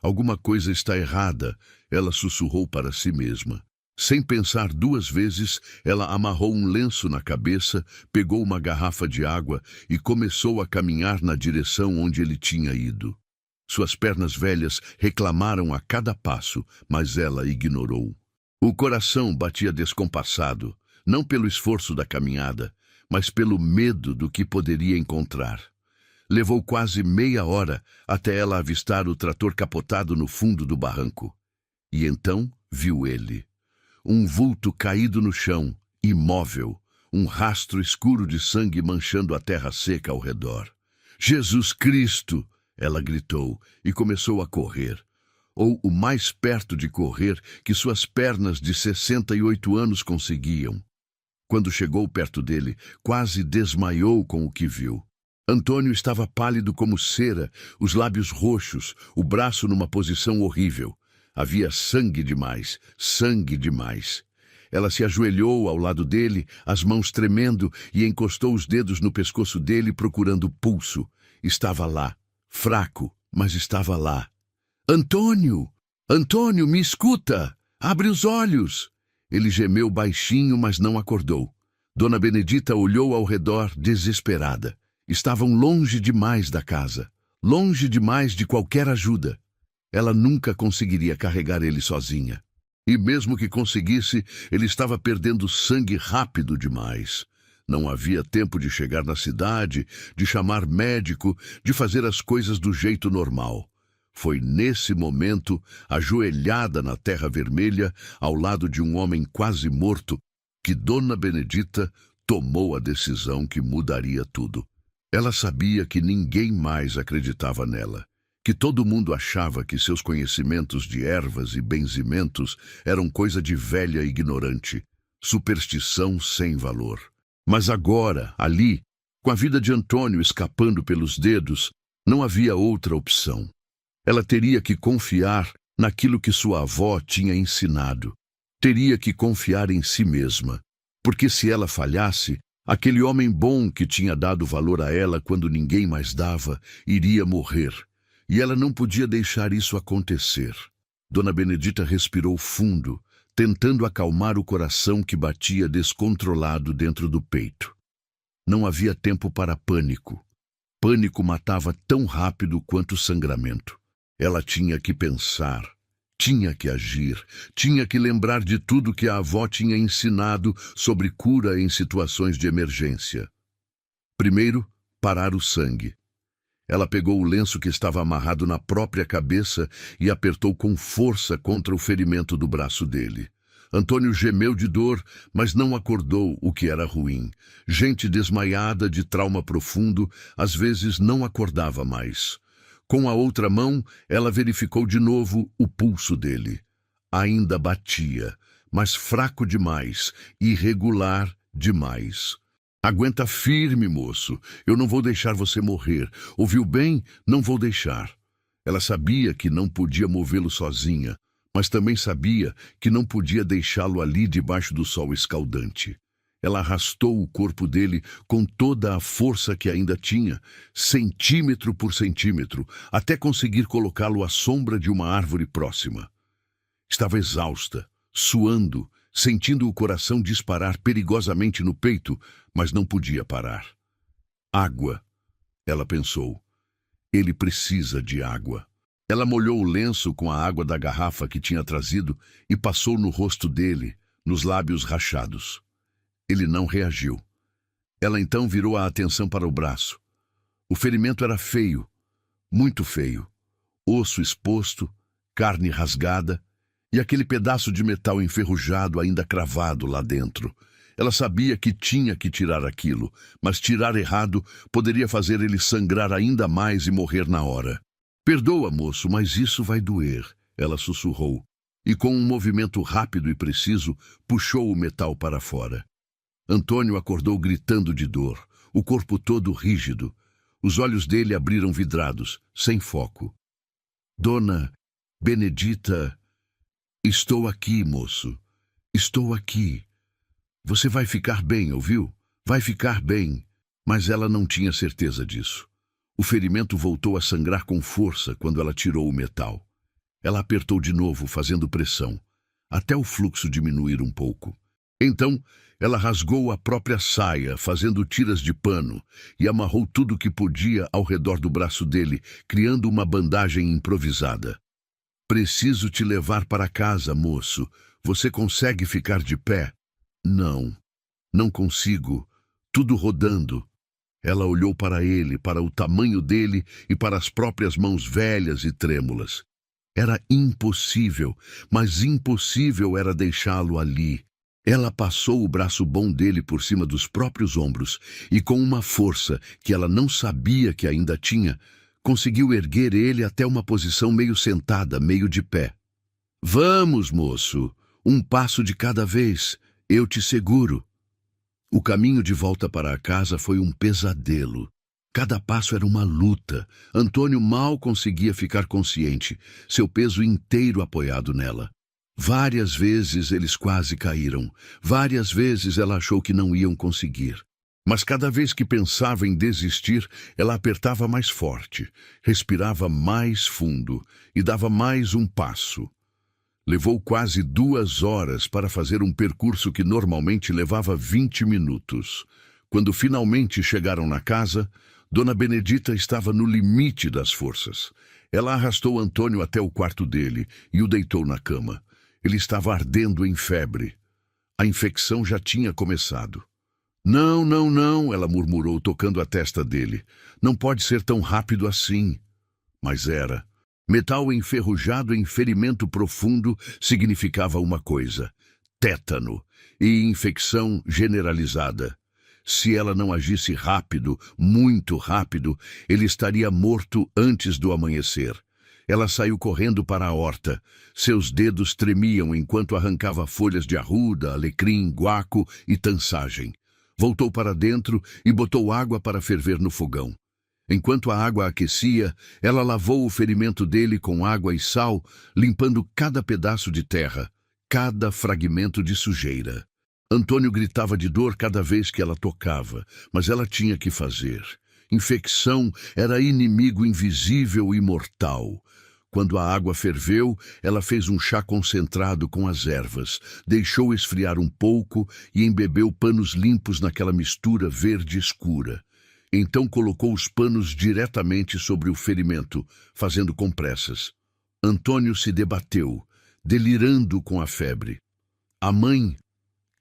Alguma coisa está errada, ela sussurrou para si mesma. Sem pensar 2 vezes, ela amarrou um lenço na cabeça, pegou uma garrafa de água e começou a caminhar na direção onde ele tinha ido. Suas pernas velhas reclamaram a cada passo, mas ela ignorou. O coração batia descompassado, não pelo esforço da caminhada, mas pelo medo do que poderia encontrar. Levou quase meia hora até ela avistar o trator capotado no fundo do barranco. E então viu ele. Um vulto caído no chão, imóvel, um rastro escuro de sangue manchando a terra seca ao redor. Jesus Cristo! Ela gritou e começou a correr. Ou o mais perto de correr que suas pernas de 68 anos conseguiam. Quando chegou perto dele, quase desmaiou com o que viu. Antônio estava pálido como cera, os lábios roxos, o braço numa posição horrível. Havia sangue demais, sangue demais. Ela se ajoelhou ao lado dele, as mãos tremendo, e encostou os dedos no pescoço dele procurando pulso. Estava lá, fraco, mas estava lá. Antônio! Antônio, me escuta! Abre os olhos! Ele gemeu baixinho, mas não acordou. Dona Benedita olhou ao redor, desesperada. Estavam longe demais da casa, longe demais de qualquer ajuda. Ela nunca conseguiria carregar ele sozinha. E mesmo que conseguisse, ele estava perdendo sangue rápido demais. Não havia tempo de chegar na cidade, de chamar médico, de fazer as coisas do jeito normal. Foi nesse momento, ajoelhada na terra vermelha, ao lado de um homem quase morto, que Dona Benedita tomou a decisão que mudaria tudo. Ela sabia que ninguém mais acreditava nela. que todo mundo achava que seus conhecimentos de ervas e benzimentos eram coisa de velha ignorante, superstição sem valor. Mas agora, ali, com a vida de Antônio escapando pelos dedos, não havia outra opção. Ela teria que confiar naquilo que sua avó tinha ensinado. Teria que confiar em si mesma, porque se ela falhasse, aquele homem bom que tinha dado valor a ela quando ninguém mais dava, iria morrer. E ela não podia deixar isso acontecer. Dona Benedita respirou fundo, tentando acalmar o coração que batia descontrolado dentro do peito. Não havia tempo para pânico. Pânico matava tão rápido quanto o sangramento. Ela tinha que pensar, tinha que agir, tinha que lembrar de tudo que a avó tinha ensinado sobre cura em situações de emergência. Primeiro, parar o sangue. Ela pegou o lenço que estava amarrado na própria cabeça e apertou com força contra o ferimento do braço dele. Antônio gemeu de dor, mas não acordou, o que era ruim. Gente desmaiada de trauma profundo, às vezes não acordava mais. Com a outra mão, ela verificou de novo o pulso dele. Ainda batia, mas fraco demais, irregular demais. Aguenta firme, moço. Eu não vou deixar você morrer. Ouviu bem? Não vou deixar. Ela sabia que não podia movê-lo sozinha, mas também sabia que não podia deixá-lo ali debaixo do sol escaldante. Ela arrastou o corpo dele com toda a força que ainda tinha, centímetro por centímetro, até conseguir colocá-lo à sombra de uma árvore próxima. Estava exausta, suando, sentindo o coração disparar perigosamente no peito, mas não podia parar. Água, ela pensou. Ele precisa de água. Ela molhou o lenço com a água da garrafa que tinha trazido e passou no rosto dele, nos lábios rachados. Ele não reagiu. Ela então virou a atenção para o braço. O ferimento era feio, muito feio. Osso exposto, carne rasgada e aquele pedaço de metal enferrujado ainda cravado lá dentro. Ela sabia que tinha que tirar aquilo, mas tirar errado poderia fazer ele sangrar ainda mais e morrer na hora. Perdoa, moço, mas isso vai doer, ela sussurrou, e com um movimento rápido e preciso, puxou o metal para fora. Antônio acordou gritando de dor, o corpo todo rígido. Os olhos dele abriram vidrados, sem foco. Dona Benedita, estou aqui, moço. Estou aqui. Você vai ficar bem, ouviu? Vai ficar bem. Mas ela não tinha certeza disso. O ferimento voltou a sangrar com força quando ela tirou o metal. Ela apertou de novo, fazendo pressão, até o fluxo diminuir um pouco. Então, ela rasgou a própria saia, fazendo tiras de pano, e amarrou tudo o que podia ao redor do braço dele, criando uma bandagem improvisada. Preciso te levar para casa, moço. Você consegue ficar de pé? Não, não consigo. Tudo rodando. Ela olhou para ele, para o tamanho dele e para as próprias mãos velhas e trêmulas. Era impossível, mas impossível era deixá-lo ali. Ela passou o braço bom dele por cima dos próprios ombros e, com uma força que ela não sabia que ainda tinha, conseguiu erguer ele até uma posição meio sentada, meio de pé. Vamos, moço, um passo de cada vez, eu te seguro. O caminho de volta para a casa foi um pesadelo. Cada passo era uma luta. Antônio mal conseguia ficar consciente, seu peso inteiro apoiado nela. Várias vezes eles quase caíram. Várias vezes ela achou que não iam conseguir. Mas cada vez que pensava em desistir, ela apertava mais forte, respirava mais fundo e dava mais um passo. Levou quase 2 horas para fazer um percurso que normalmente levava 20 minutos. Quando finalmente chegaram na casa, Dona Benedita estava no limite das forças. Ela arrastou Antônio até o quarto dele e o deitou na cama. Ele estava ardendo em febre. A infecção já tinha começado. Não, não, não, ela murmurou, tocando a testa dele. Não pode ser tão rápido assim. Mas era. Metal enferrujado em ferimento profundo significava uma coisa: tétano e infecção generalizada. Se ela não agisse rápido, muito rápido, ele estaria morto antes do amanhecer. Ela saiu correndo para a horta. Seus dedos tremiam enquanto arrancava folhas de arruda, alecrim, guaco e tansagem. Voltou para dentro e botou água para ferver no fogão. Enquanto a água aquecia, ela lavou o ferimento dele com água e sal, limpando cada pedaço de terra, cada fragmento de sujeira. Antônio gritava de dor cada vez que ela tocava, mas ela tinha que fazer. Infecção era inimigo invisível e mortal. Quando a água ferveu, ela fez um chá concentrado com as ervas, deixou esfriar um pouco e embebeu panos limpos naquela mistura verde escura. Então colocou os panos diretamente sobre o ferimento, fazendo compressas. Antônio se debateu, delirando com a febre. A mãe?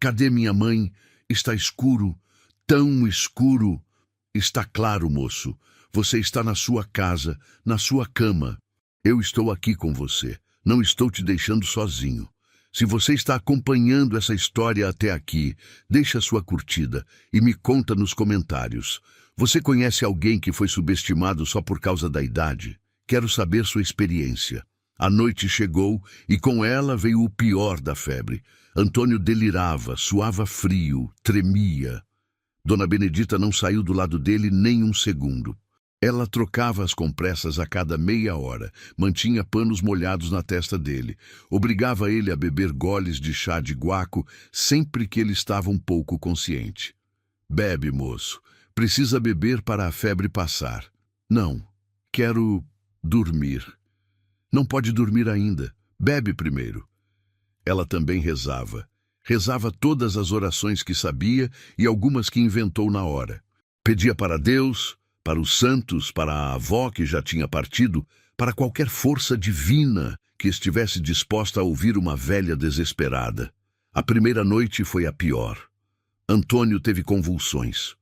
Cadê minha mãe? Está escuro, tão escuro. Está claro, moço. Você está na sua casa, na sua cama. Eu estou aqui com você. Não estou te deixando sozinho. Se você está acompanhando essa história até aqui, deixa sua curtida e me conta nos comentários. Você conhece alguém que foi subestimado só por causa da idade? Quero saber sua experiência. A noite chegou e com ela veio o pior da febre. Antônio delirava, suava frio, tremia. Dona Benedita não saiu do lado dele nem um segundo. Ela trocava as compressas a cada meia hora, mantinha panos molhados na testa dele, obrigava ele a beber goles de chá de guaco sempre que ele estava um pouco consciente. Bebe, moço. Precisa beber para a febre passar. Não, quero dormir. Não pode dormir ainda. Bebe primeiro. Ela também rezava. Rezava todas as orações que sabia e algumas que inventou na hora. Pedia para Deus, para os santos, para a avó que já tinha partido, para qualquer força divina que estivesse disposta a ouvir uma velha desesperada. A primeira noite foi a pior. Antônio teve convulsões.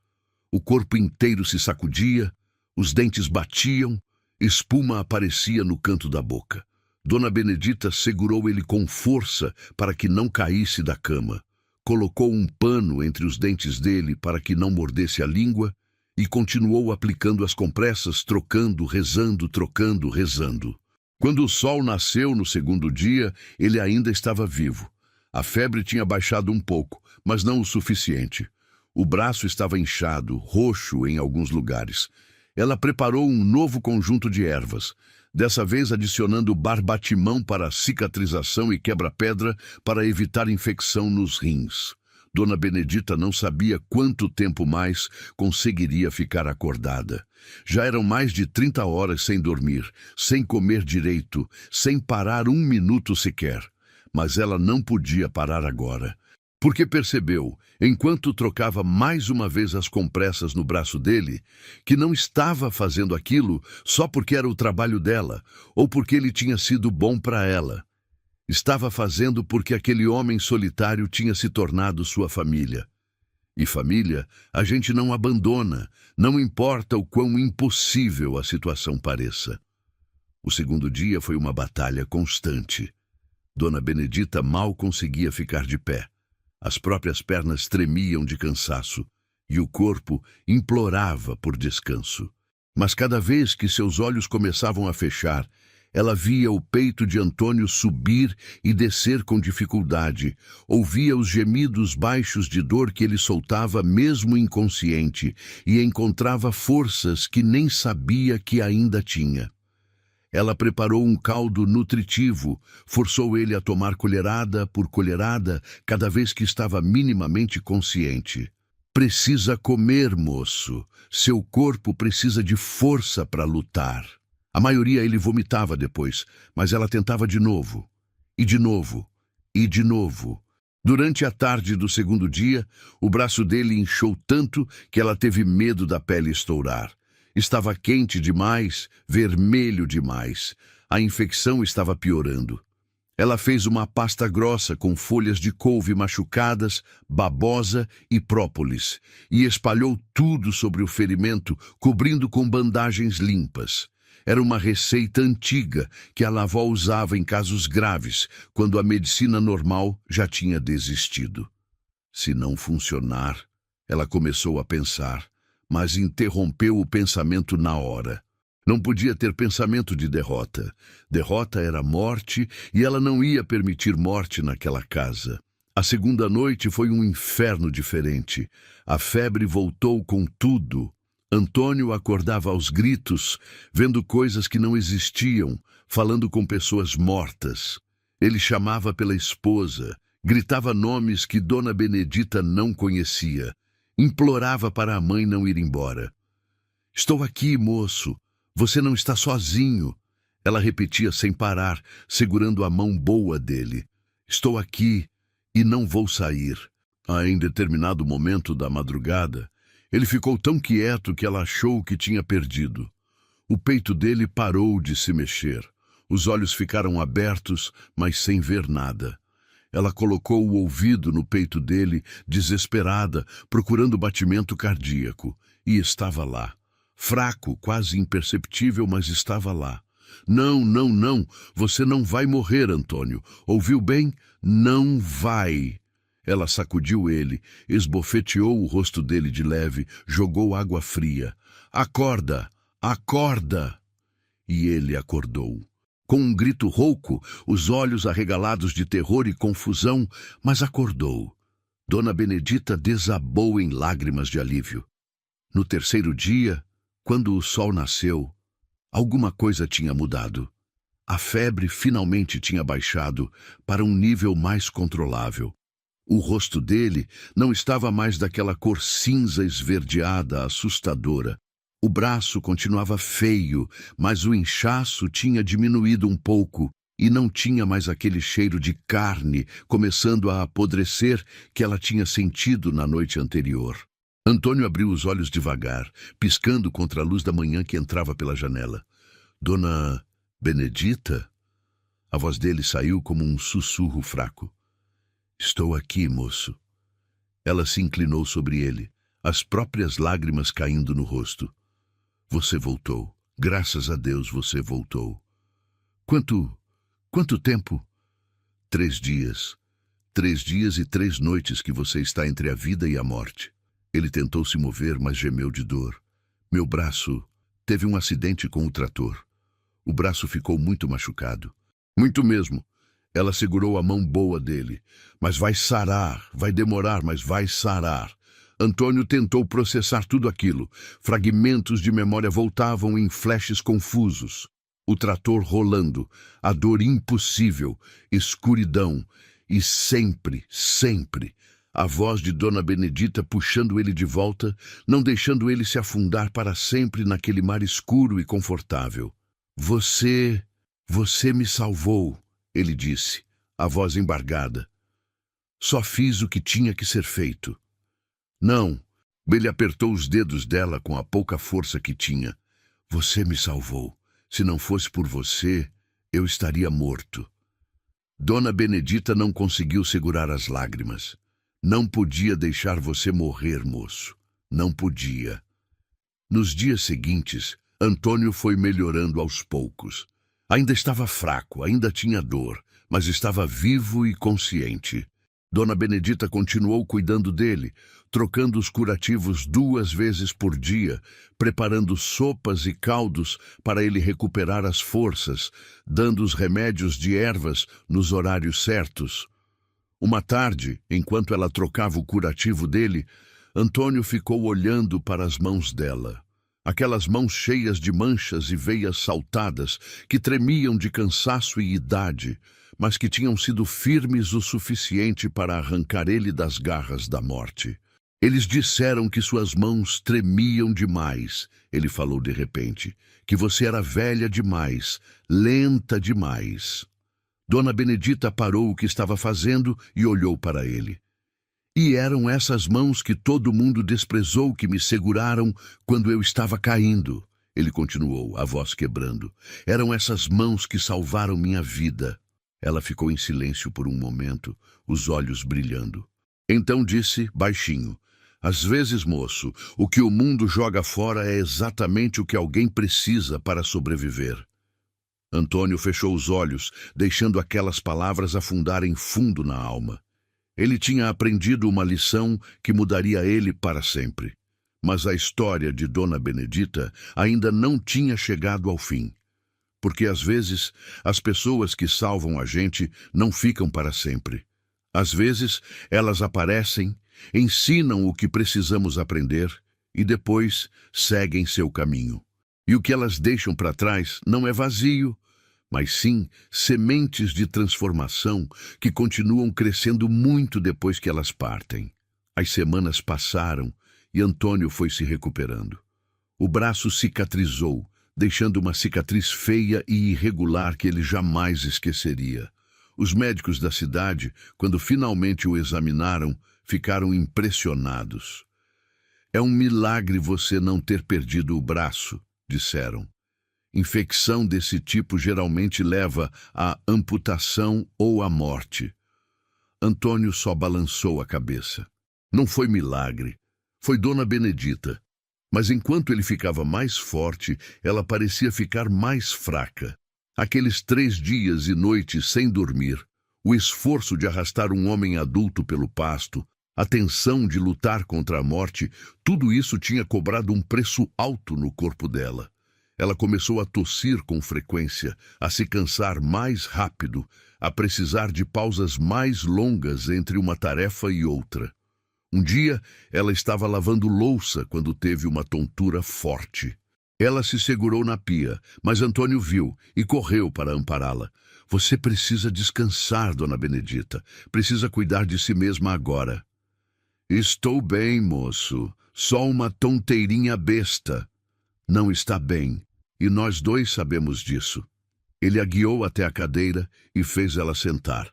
O corpo inteiro se sacudia, os dentes batiam, espuma aparecia no canto da boca. Dona Benedita segurou ele com força para que não caísse da cama. Colocou um pano entre os dentes dele para que não mordesse a língua e continuou aplicando as compressas, trocando, rezando, trocando, rezando. Quando o sol nasceu no segundo dia, ele ainda estava vivo. A febre tinha baixado um pouco, mas não o suficiente. O braço estava inchado, roxo em alguns lugares. Ela preparou um novo conjunto de ervas, dessa vez adicionando barbatimão para cicatrização e quebra-pedra para evitar infecção nos rins. Dona Benedita não sabia quanto tempo mais conseguiria ficar acordada. Já eram mais de 30 horas sem dormir, sem comer direito, sem parar um minuto sequer. Mas ela não podia parar agora. Porque percebeu, enquanto trocava mais uma vez as compressas no braço dele, que não estava fazendo aquilo só porque era o trabalho dela, ou porque ele tinha sido bom para ela. Estava fazendo porque aquele homem solitário tinha se tornado sua família. E família, a gente não abandona, não importa o quão impossível a situação pareça. O segundo dia foi uma batalha constante. Dona Benedita mal conseguia ficar de pé. As próprias pernas tremiam de cansaço e o corpo implorava por descanso. Mas cada vez que seus olhos começavam a fechar, ela via o peito de Antônio subir e descer com dificuldade, ouvia os gemidos baixos de dor que ele soltava mesmo inconsciente e encontrava forças que nem sabia que ainda tinha. Ela preparou um caldo nutritivo, forçou ele a tomar colherada por colherada cada vez que estava minimamente consciente. Precisa comer, moço. Seu corpo precisa de força para lutar. A maioria ele vomitava depois, mas ela tentava de novo. E de novo. E de novo. Durante a tarde do segundo dia, o braço dele inchou tanto que ela teve medo da pele estourar. Estava quente demais, vermelho demais. A infecção estava piorando. Ela fez uma pasta grossa com folhas de couve machucadas, babosa e própolis, e espalhou tudo sobre o ferimento, cobrindo com bandagens limpas. Era uma receita antiga que a avó usava em casos graves, quando a medicina normal já tinha desistido. Se não funcionar, Ela começou a pensar, mas interrompeu o pensamento na hora. Não podia ter pensamento de derrota. Derrota era morte e ela não ia permitir morte naquela casa. A segunda noite foi um inferno diferente. A febre voltou com tudo. Antônio acordava aos gritos, vendo coisas que não existiam, falando com pessoas mortas. Ele chamava pela esposa, gritava nomes que Dona Benedita não conhecia. Implorava para a mãe não ir embora. "Estou aqui, moço. Você não está sozinho." Ela repetia sem parar, segurando a mão boa dele. "Estou aqui e não vou sair." Em determinado momento da madrugada, ele ficou tão quieto que ela achou que tinha perdido. O peito dele parou de se mexer. Os olhos ficaram abertos, mas sem ver nada. Ela colocou o ouvido no peito dele, desesperada, procurando batimento cardíaco, e estava lá. Fraco, quase imperceptível, mas estava lá. "Não, não, não, você não vai morrer, Antônio. Ouviu bem? Não vai." Ela sacudiu ele, esbofeteou o rosto dele de leve, jogou água fria. "Acorda! Acorda!" E ele acordou. Com um grito rouco, os olhos arregalados de terror e confusão, mas acordou. Dona Benedita desabou em lágrimas de alívio. No terceiro dia, quando o sol nasceu, alguma coisa tinha mudado. A febre finalmente tinha baixado para um nível mais controlável. O rosto dele não estava mais daquela cor cinza esverdeada assustadora. O braço continuava feio, mas o inchaço tinha diminuído um pouco e não tinha mais aquele cheiro de carne começando a apodrecer que ela tinha sentido na noite anterior. Antônio abriu os olhos devagar, piscando contra a luz da manhã que entrava pela janela. "Dona Benedita?" A voz dele saiu como um sussurro fraco. "Estou aqui, moço." Ela se inclinou sobre ele, as próprias lágrimas caindo no rosto. "Você voltou. Graças a Deus você voltou." Quanto tempo?" 3 dias. 3 dias e 3 noites que você está entre a vida e a morte." Ele tentou se mover, mas gemeu de dor. "Meu braço teve um acidente com o trator. O braço ficou muito machucado." "Muito mesmo." Ela segurou a mão boa dele. "Mas vai sarar. Vai demorar, mas vai sarar." Antônio tentou processar tudo aquilo. Fragmentos de memória voltavam em flashes confusos. O trator rolando, a dor impossível, escuridão e sempre, sempre, a voz de Dona Benedita puxando ele de volta, não deixando ele se afundar para sempre naquele mar escuro e confortável. Você me salvou," ele disse, a voz embargada. "Só fiz o que tinha que ser feito." "Não." Ele apertou os dedos dela com a pouca força que tinha. "Você me salvou. Se não fosse por você, eu estaria morto." Dona Benedita não conseguiu segurar as lágrimas. "Não podia deixar você morrer, moço. Não podia." Nos dias seguintes, Antônio foi melhorando aos poucos. Ainda estava fraco, ainda tinha dor, mas estava vivo e consciente. Dona Benedita continuou cuidando dele, trocando os curativos 2 vezes por dia, preparando sopas e caldos para ele recuperar as forças, dando os remédios de ervas nos horários certos. Uma tarde, enquanto ela trocava o curativo dele, Antônio ficou olhando para as mãos dela. Aquelas mãos cheias de manchas e veias saltadas, que tremiam de cansaço e idade, mas que tinham sido firmes o suficiente para arrancar ele das garras da morte. "Eles disseram que suas mãos tremiam demais," ele falou de repente, "que você era velha demais, lenta demais." Dona Benedita parou o que estava fazendo e olhou para ele. "E eram essas mãos que todo mundo desprezou que me seguraram quando eu estava caindo," ele continuou, a voz quebrando. "Eram essas mãos que salvaram minha vida." Ela ficou em silêncio por um momento, os olhos brilhando. Então disse, baixinho, "Às vezes, moço, o que o mundo joga fora é exatamente o que alguém precisa para sobreviver." Antônio fechou os olhos, deixando aquelas palavras afundarem fundo na alma. Ele tinha aprendido uma lição que mudaria ele para sempre. Mas a história de Dona Benedita ainda não tinha chegado ao fim. Porque às vezes as pessoas que salvam a gente não ficam para sempre. Às vezes elas aparecem, ensinam o que precisamos aprender e depois seguem seu caminho. E o que elas deixam para trás não é vazio, mas sim sementes de transformação que continuam crescendo muito depois que elas partem. As semanas passaram e Antônio foi se recuperando. O braço cicatrizou, deixando uma cicatriz feia e irregular que ele jamais esqueceria. Os médicos da cidade, quando finalmente o examinaram, ficaram impressionados. "É um milagre você não ter perdido o braço", disseram. Infecção desse tipo geralmente leva à amputação ou à morte. Antônio só balançou a cabeça. Não foi milagre, foi Dona Benedita. Mas enquanto ele ficava mais forte, ela parecia ficar mais fraca. Aqueles 3 dias e noites sem dormir, o esforço de arrastar um homem adulto pelo pasto, a tensão de lutar contra a morte, tudo isso tinha cobrado um preço alto no corpo dela. Ela começou a tossir com frequência, a se cansar mais rápido, a precisar de pausas mais longas entre uma tarefa e outra. Um dia, ela estava lavando louça quando teve uma tontura forte. Ela se segurou na pia, mas Antônio viu e correu para ampará-la. "Você precisa descansar, Dona Benedita. Precisa cuidar de si mesma agora." "Estou bem, moço. Só uma tonteirinha besta." "Não está bem, e nós dois sabemos disso." Ele a guiou até a cadeira e fez ela sentar.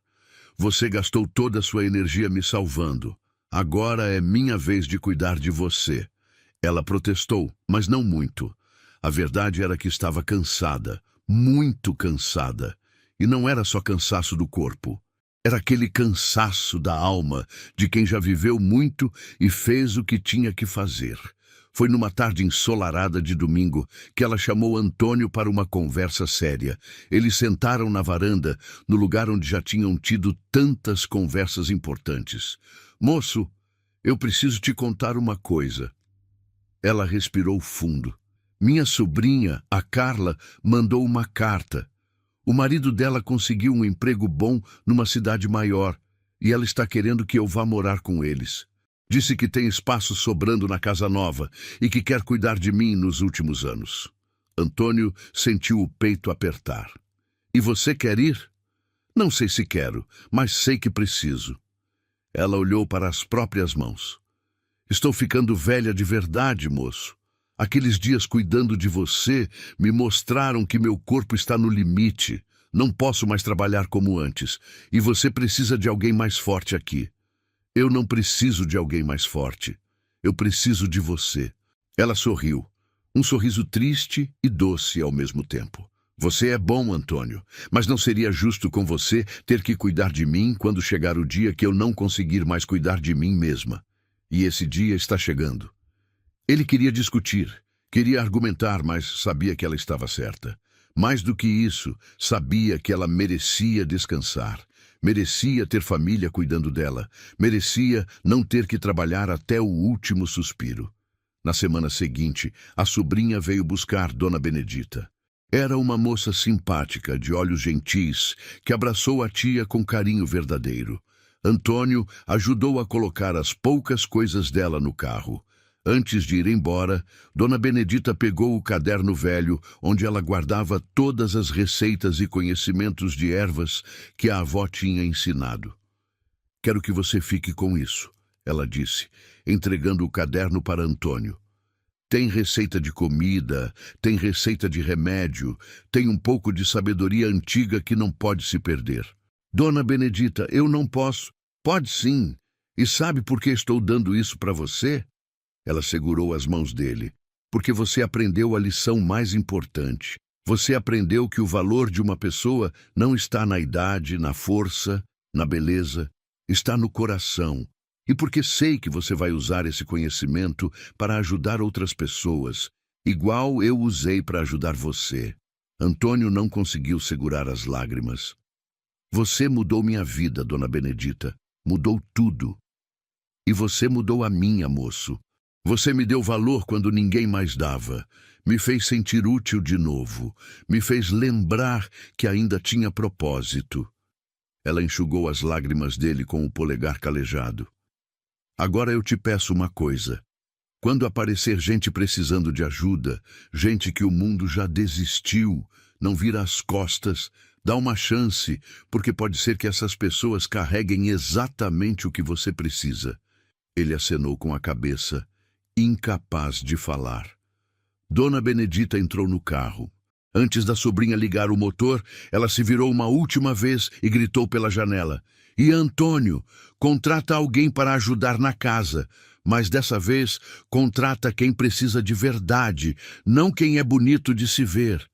"Você gastou toda a sua energia me salvando. Agora é minha vez de cuidar de você." Ela protestou, mas não muito. A verdade era que estava cansada, muito cansada. E não era só cansaço do corpo. Era aquele cansaço da alma de quem já viveu muito e fez o que tinha que fazer. Foi numa tarde ensolarada de domingo que ela chamou Antônio para uma conversa séria. Eles sentaram na varanda, no lugar onde já tinham tido tantas conversas importantes. "Moço, eu preciso te contar uma coisa." Ela respirou fundo. "Minha sobrinha, a Carla, mandou uma carta. O marido dela conseguiu um emprego bom numa cidade maior e ela está querendo que eu vá morar com eles. Disse que tem espaço sobrando na casa nova e que quer cuidar de mim nos últimos anos." Antônio sentiu o peito apertar. "E você quer ir?" "Não sei se quero, mas sei que preciso." Ela olhou para as próprias mãos. "Estou ficando velha de verdade, moço. Aqueles dias cuidando de você me mostraram que meu corpo está no limite. Não posso mais trabalhar como antes. E você precisa de alguém mais forte aqui." "Eu não preciso de alguém mais forte. Eu preciso de você." Ela sorriu. Um sorriso triste e doce ao mesmo tempo. "Você é bom, Antônio, mas não seria justo com você ter que cuidar de mim quando chegar o dia que eu não conseguir mais cuidar de mim mesma. E esse dia está chegando." Ele queria discutir, queria argumentar, mas sabia que ela estava certa. Mais do que isso, sabia que ela merecia descansar, merecia ter família cuidando dela, merecia não ter que trabalhar até o último suspiro. Na semana seguinte, a sobrinha veio buscar Dona Benedita. Era uma moça simpática, de olhos gentis, que abraçou a tia com carinho verdadeiro. Antônio ajudou a colocar as poucas coisas dela no carro. Antes de ir embora, Dona Benedita pegou o caderno velho, onde ela guardava todas as receitas e conhecimentos de ervas que a avó tinha ensinado. "Quero que você fique com isso", ela disse, entregando o caderno para Antônio. "Tem receita de comida, tem receita de remédio, tem um pouco de sabedoria antiga que não pode se perder." "Dona Benedita, eu não posso." "Pode sim. E sabe por que estou dando isso para você?" Ela segurou as mãos dele. "Porque você aprendeu a lição mais importante. Você aprendeu que o valor de uma pessoa não está na idade, na força, na beleza, está no coração. E porque sei que você vai usar esse conhecimento para ajudar outras pessoas, igual eu usei para ajudar você." Antônio não conseguiu segurar as lágrimas. "Você mudou minha vida, Dona Benedita. Mudou tudo. E você mudou a minha, moço. Você me deu valor quando ninguém mais dava. Me fez sentir útil de novo. Me fez lembrar que ainda tinha propósito. Ela enxugou as lágrimas dele com o polegar calejado. Agora eu te peço uma coisa. Quando aparecer gente precisando de ajuda, gente que o mundo já desistiu, não vira as costas, dá uma chance, porque pode ser que essas pessoas carreguem exatamente o que você precisa. Ele acenou com a cabeça, incapaz de falar. Dona Benedita entrou no carro. Antes da sobrinha ligar o motor, ela se virou uma última vez e gritou pela janela. E Antônio, contrata alguém para ajudar na casa, mas dessa vez contrata quem precisa de verdade, não quem é bonito de se ver.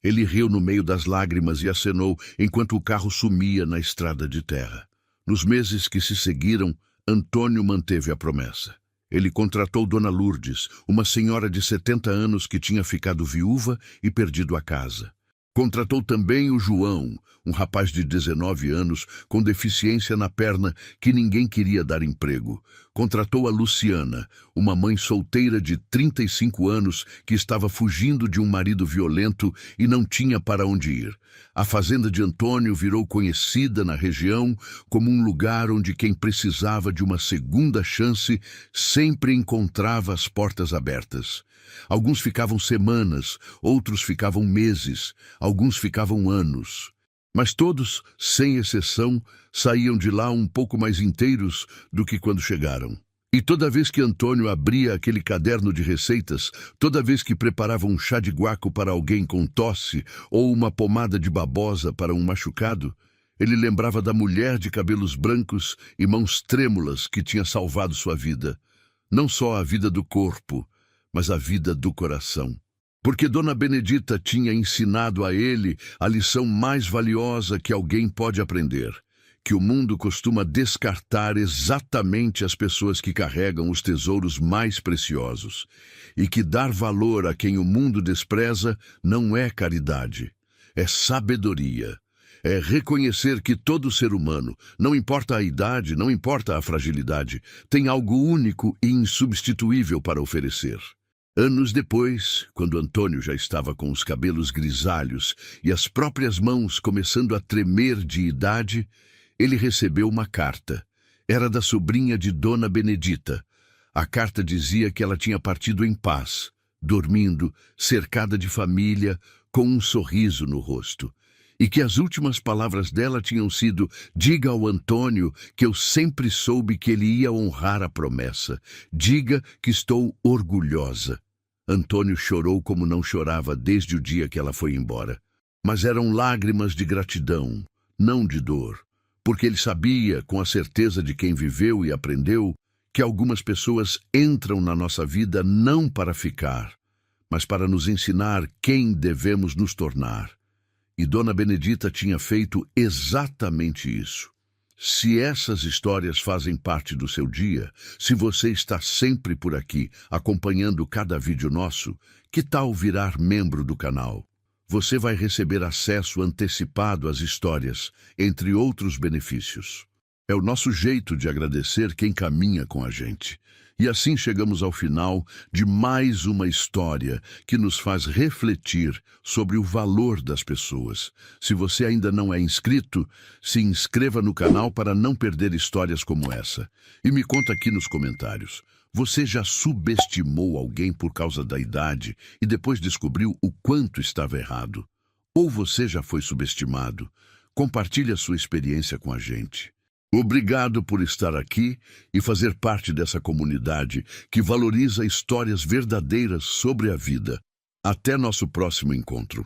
Ele riu no meio das lágrimas e acenou enquanto o carro sumia na estrada de terra. Nos meses que se seguiram, Antônio manteve a promessa. Ele contratou Dona Lourdes, uma senhora de 70 anos que tinha ficado viúva e perdido a casa. Contratou também o João, um rapaz de 19 anos com deficiência na perna que ninguém queria dar emprego. Contratou a Luciana, uma mãe solteira de 35 anos que estava fugindo de um marido violento e não tinha para onde ir. A fazenda de Antônio virou conhecida na região como um lugar onde quem precisava de uma segunda chance sempre encontrava as portas abertas. Alguns ficavam semanas, outros ficavam meses, alguns ficavam anos. Mas todos, sem exceção, saíam de lá um pouco mais inteiros do que quando chegaram. E toda vez que Antônio abria aquele caderno de receitas, toda vez que preparava um chá de guaco para alguém com tosse ou uma pomada de babosa para um machucado, ele lembrava da mulher de cabelos brancos e mãos trêmulas que tinha salvado sua vida. Não só a vida do corpo, mas a vida do coração. Porque Dona Benedita tinha ensinado a ele a lição mais valiosa que alguém pode aprender, que o mundo costuma descartar exatamente as pessoas que carregam os tesouros mais preciosos, e que dar valor a quem o mundo despreza não é caridade, é sabedoria. É reconhecer que todo ser humano, não importa a idade, não importa a fragilidade, tem algo único e insubstituível para oferecer. Anos depois, quando Antônio já estava com os cabelos grisalhos e as próprias mãos começando a tremer de idade, ele recebeu uma carta. Era da sobrinha de Dona Benedita. A carta dizia que ela tinha partido em paz, dormindo, cercada de família, com um sorriso no rosto. E que as últimas palavras dela tinham sido: diga ao Antônio que eu sempre soube que ele ia honrar a promessa. Diga que estou orgulhosa. Antônio chorou como não chorava desde o dia que ela foi embora. Mas eram lágrimas de gratidão, não de dor. Porque ele sabia, com a certeza de quem viveu e aprendeu, que algumas pessoas entram na nossa vida não para ficar, mas para nos ensinar quem devemos nos tornar. E Dona Benedita tinha feito exatamente isso. Se essas histórias fazem parte do seu dia, se você está sempre por aqui, acompanhando cada vídeo nosso, que tal virar membro do canal? Você vai receber acesso antecipado às histórias, entre outros benefícios. É o nosso jeito de agradecer quem caminha com a gente. E assim chegamos ao final de mais uma história que nos faz refletir sobre o valor das pessoas. Se você ainda não é inscrito, se inscreva no canal para não perder histórias como essa. E me conta aqui nos comentários. Você já subestimou alguém por causa da idade e depois descobriu o quanto estava errado? Ou você já foi subestimado? Compartilhe a sua experiência com a gente. Obrigado por estar aqui e fazer parte dessa comunidade que valoriza histórias verdadeiras sobre a vida. Até nosso próximo encontro.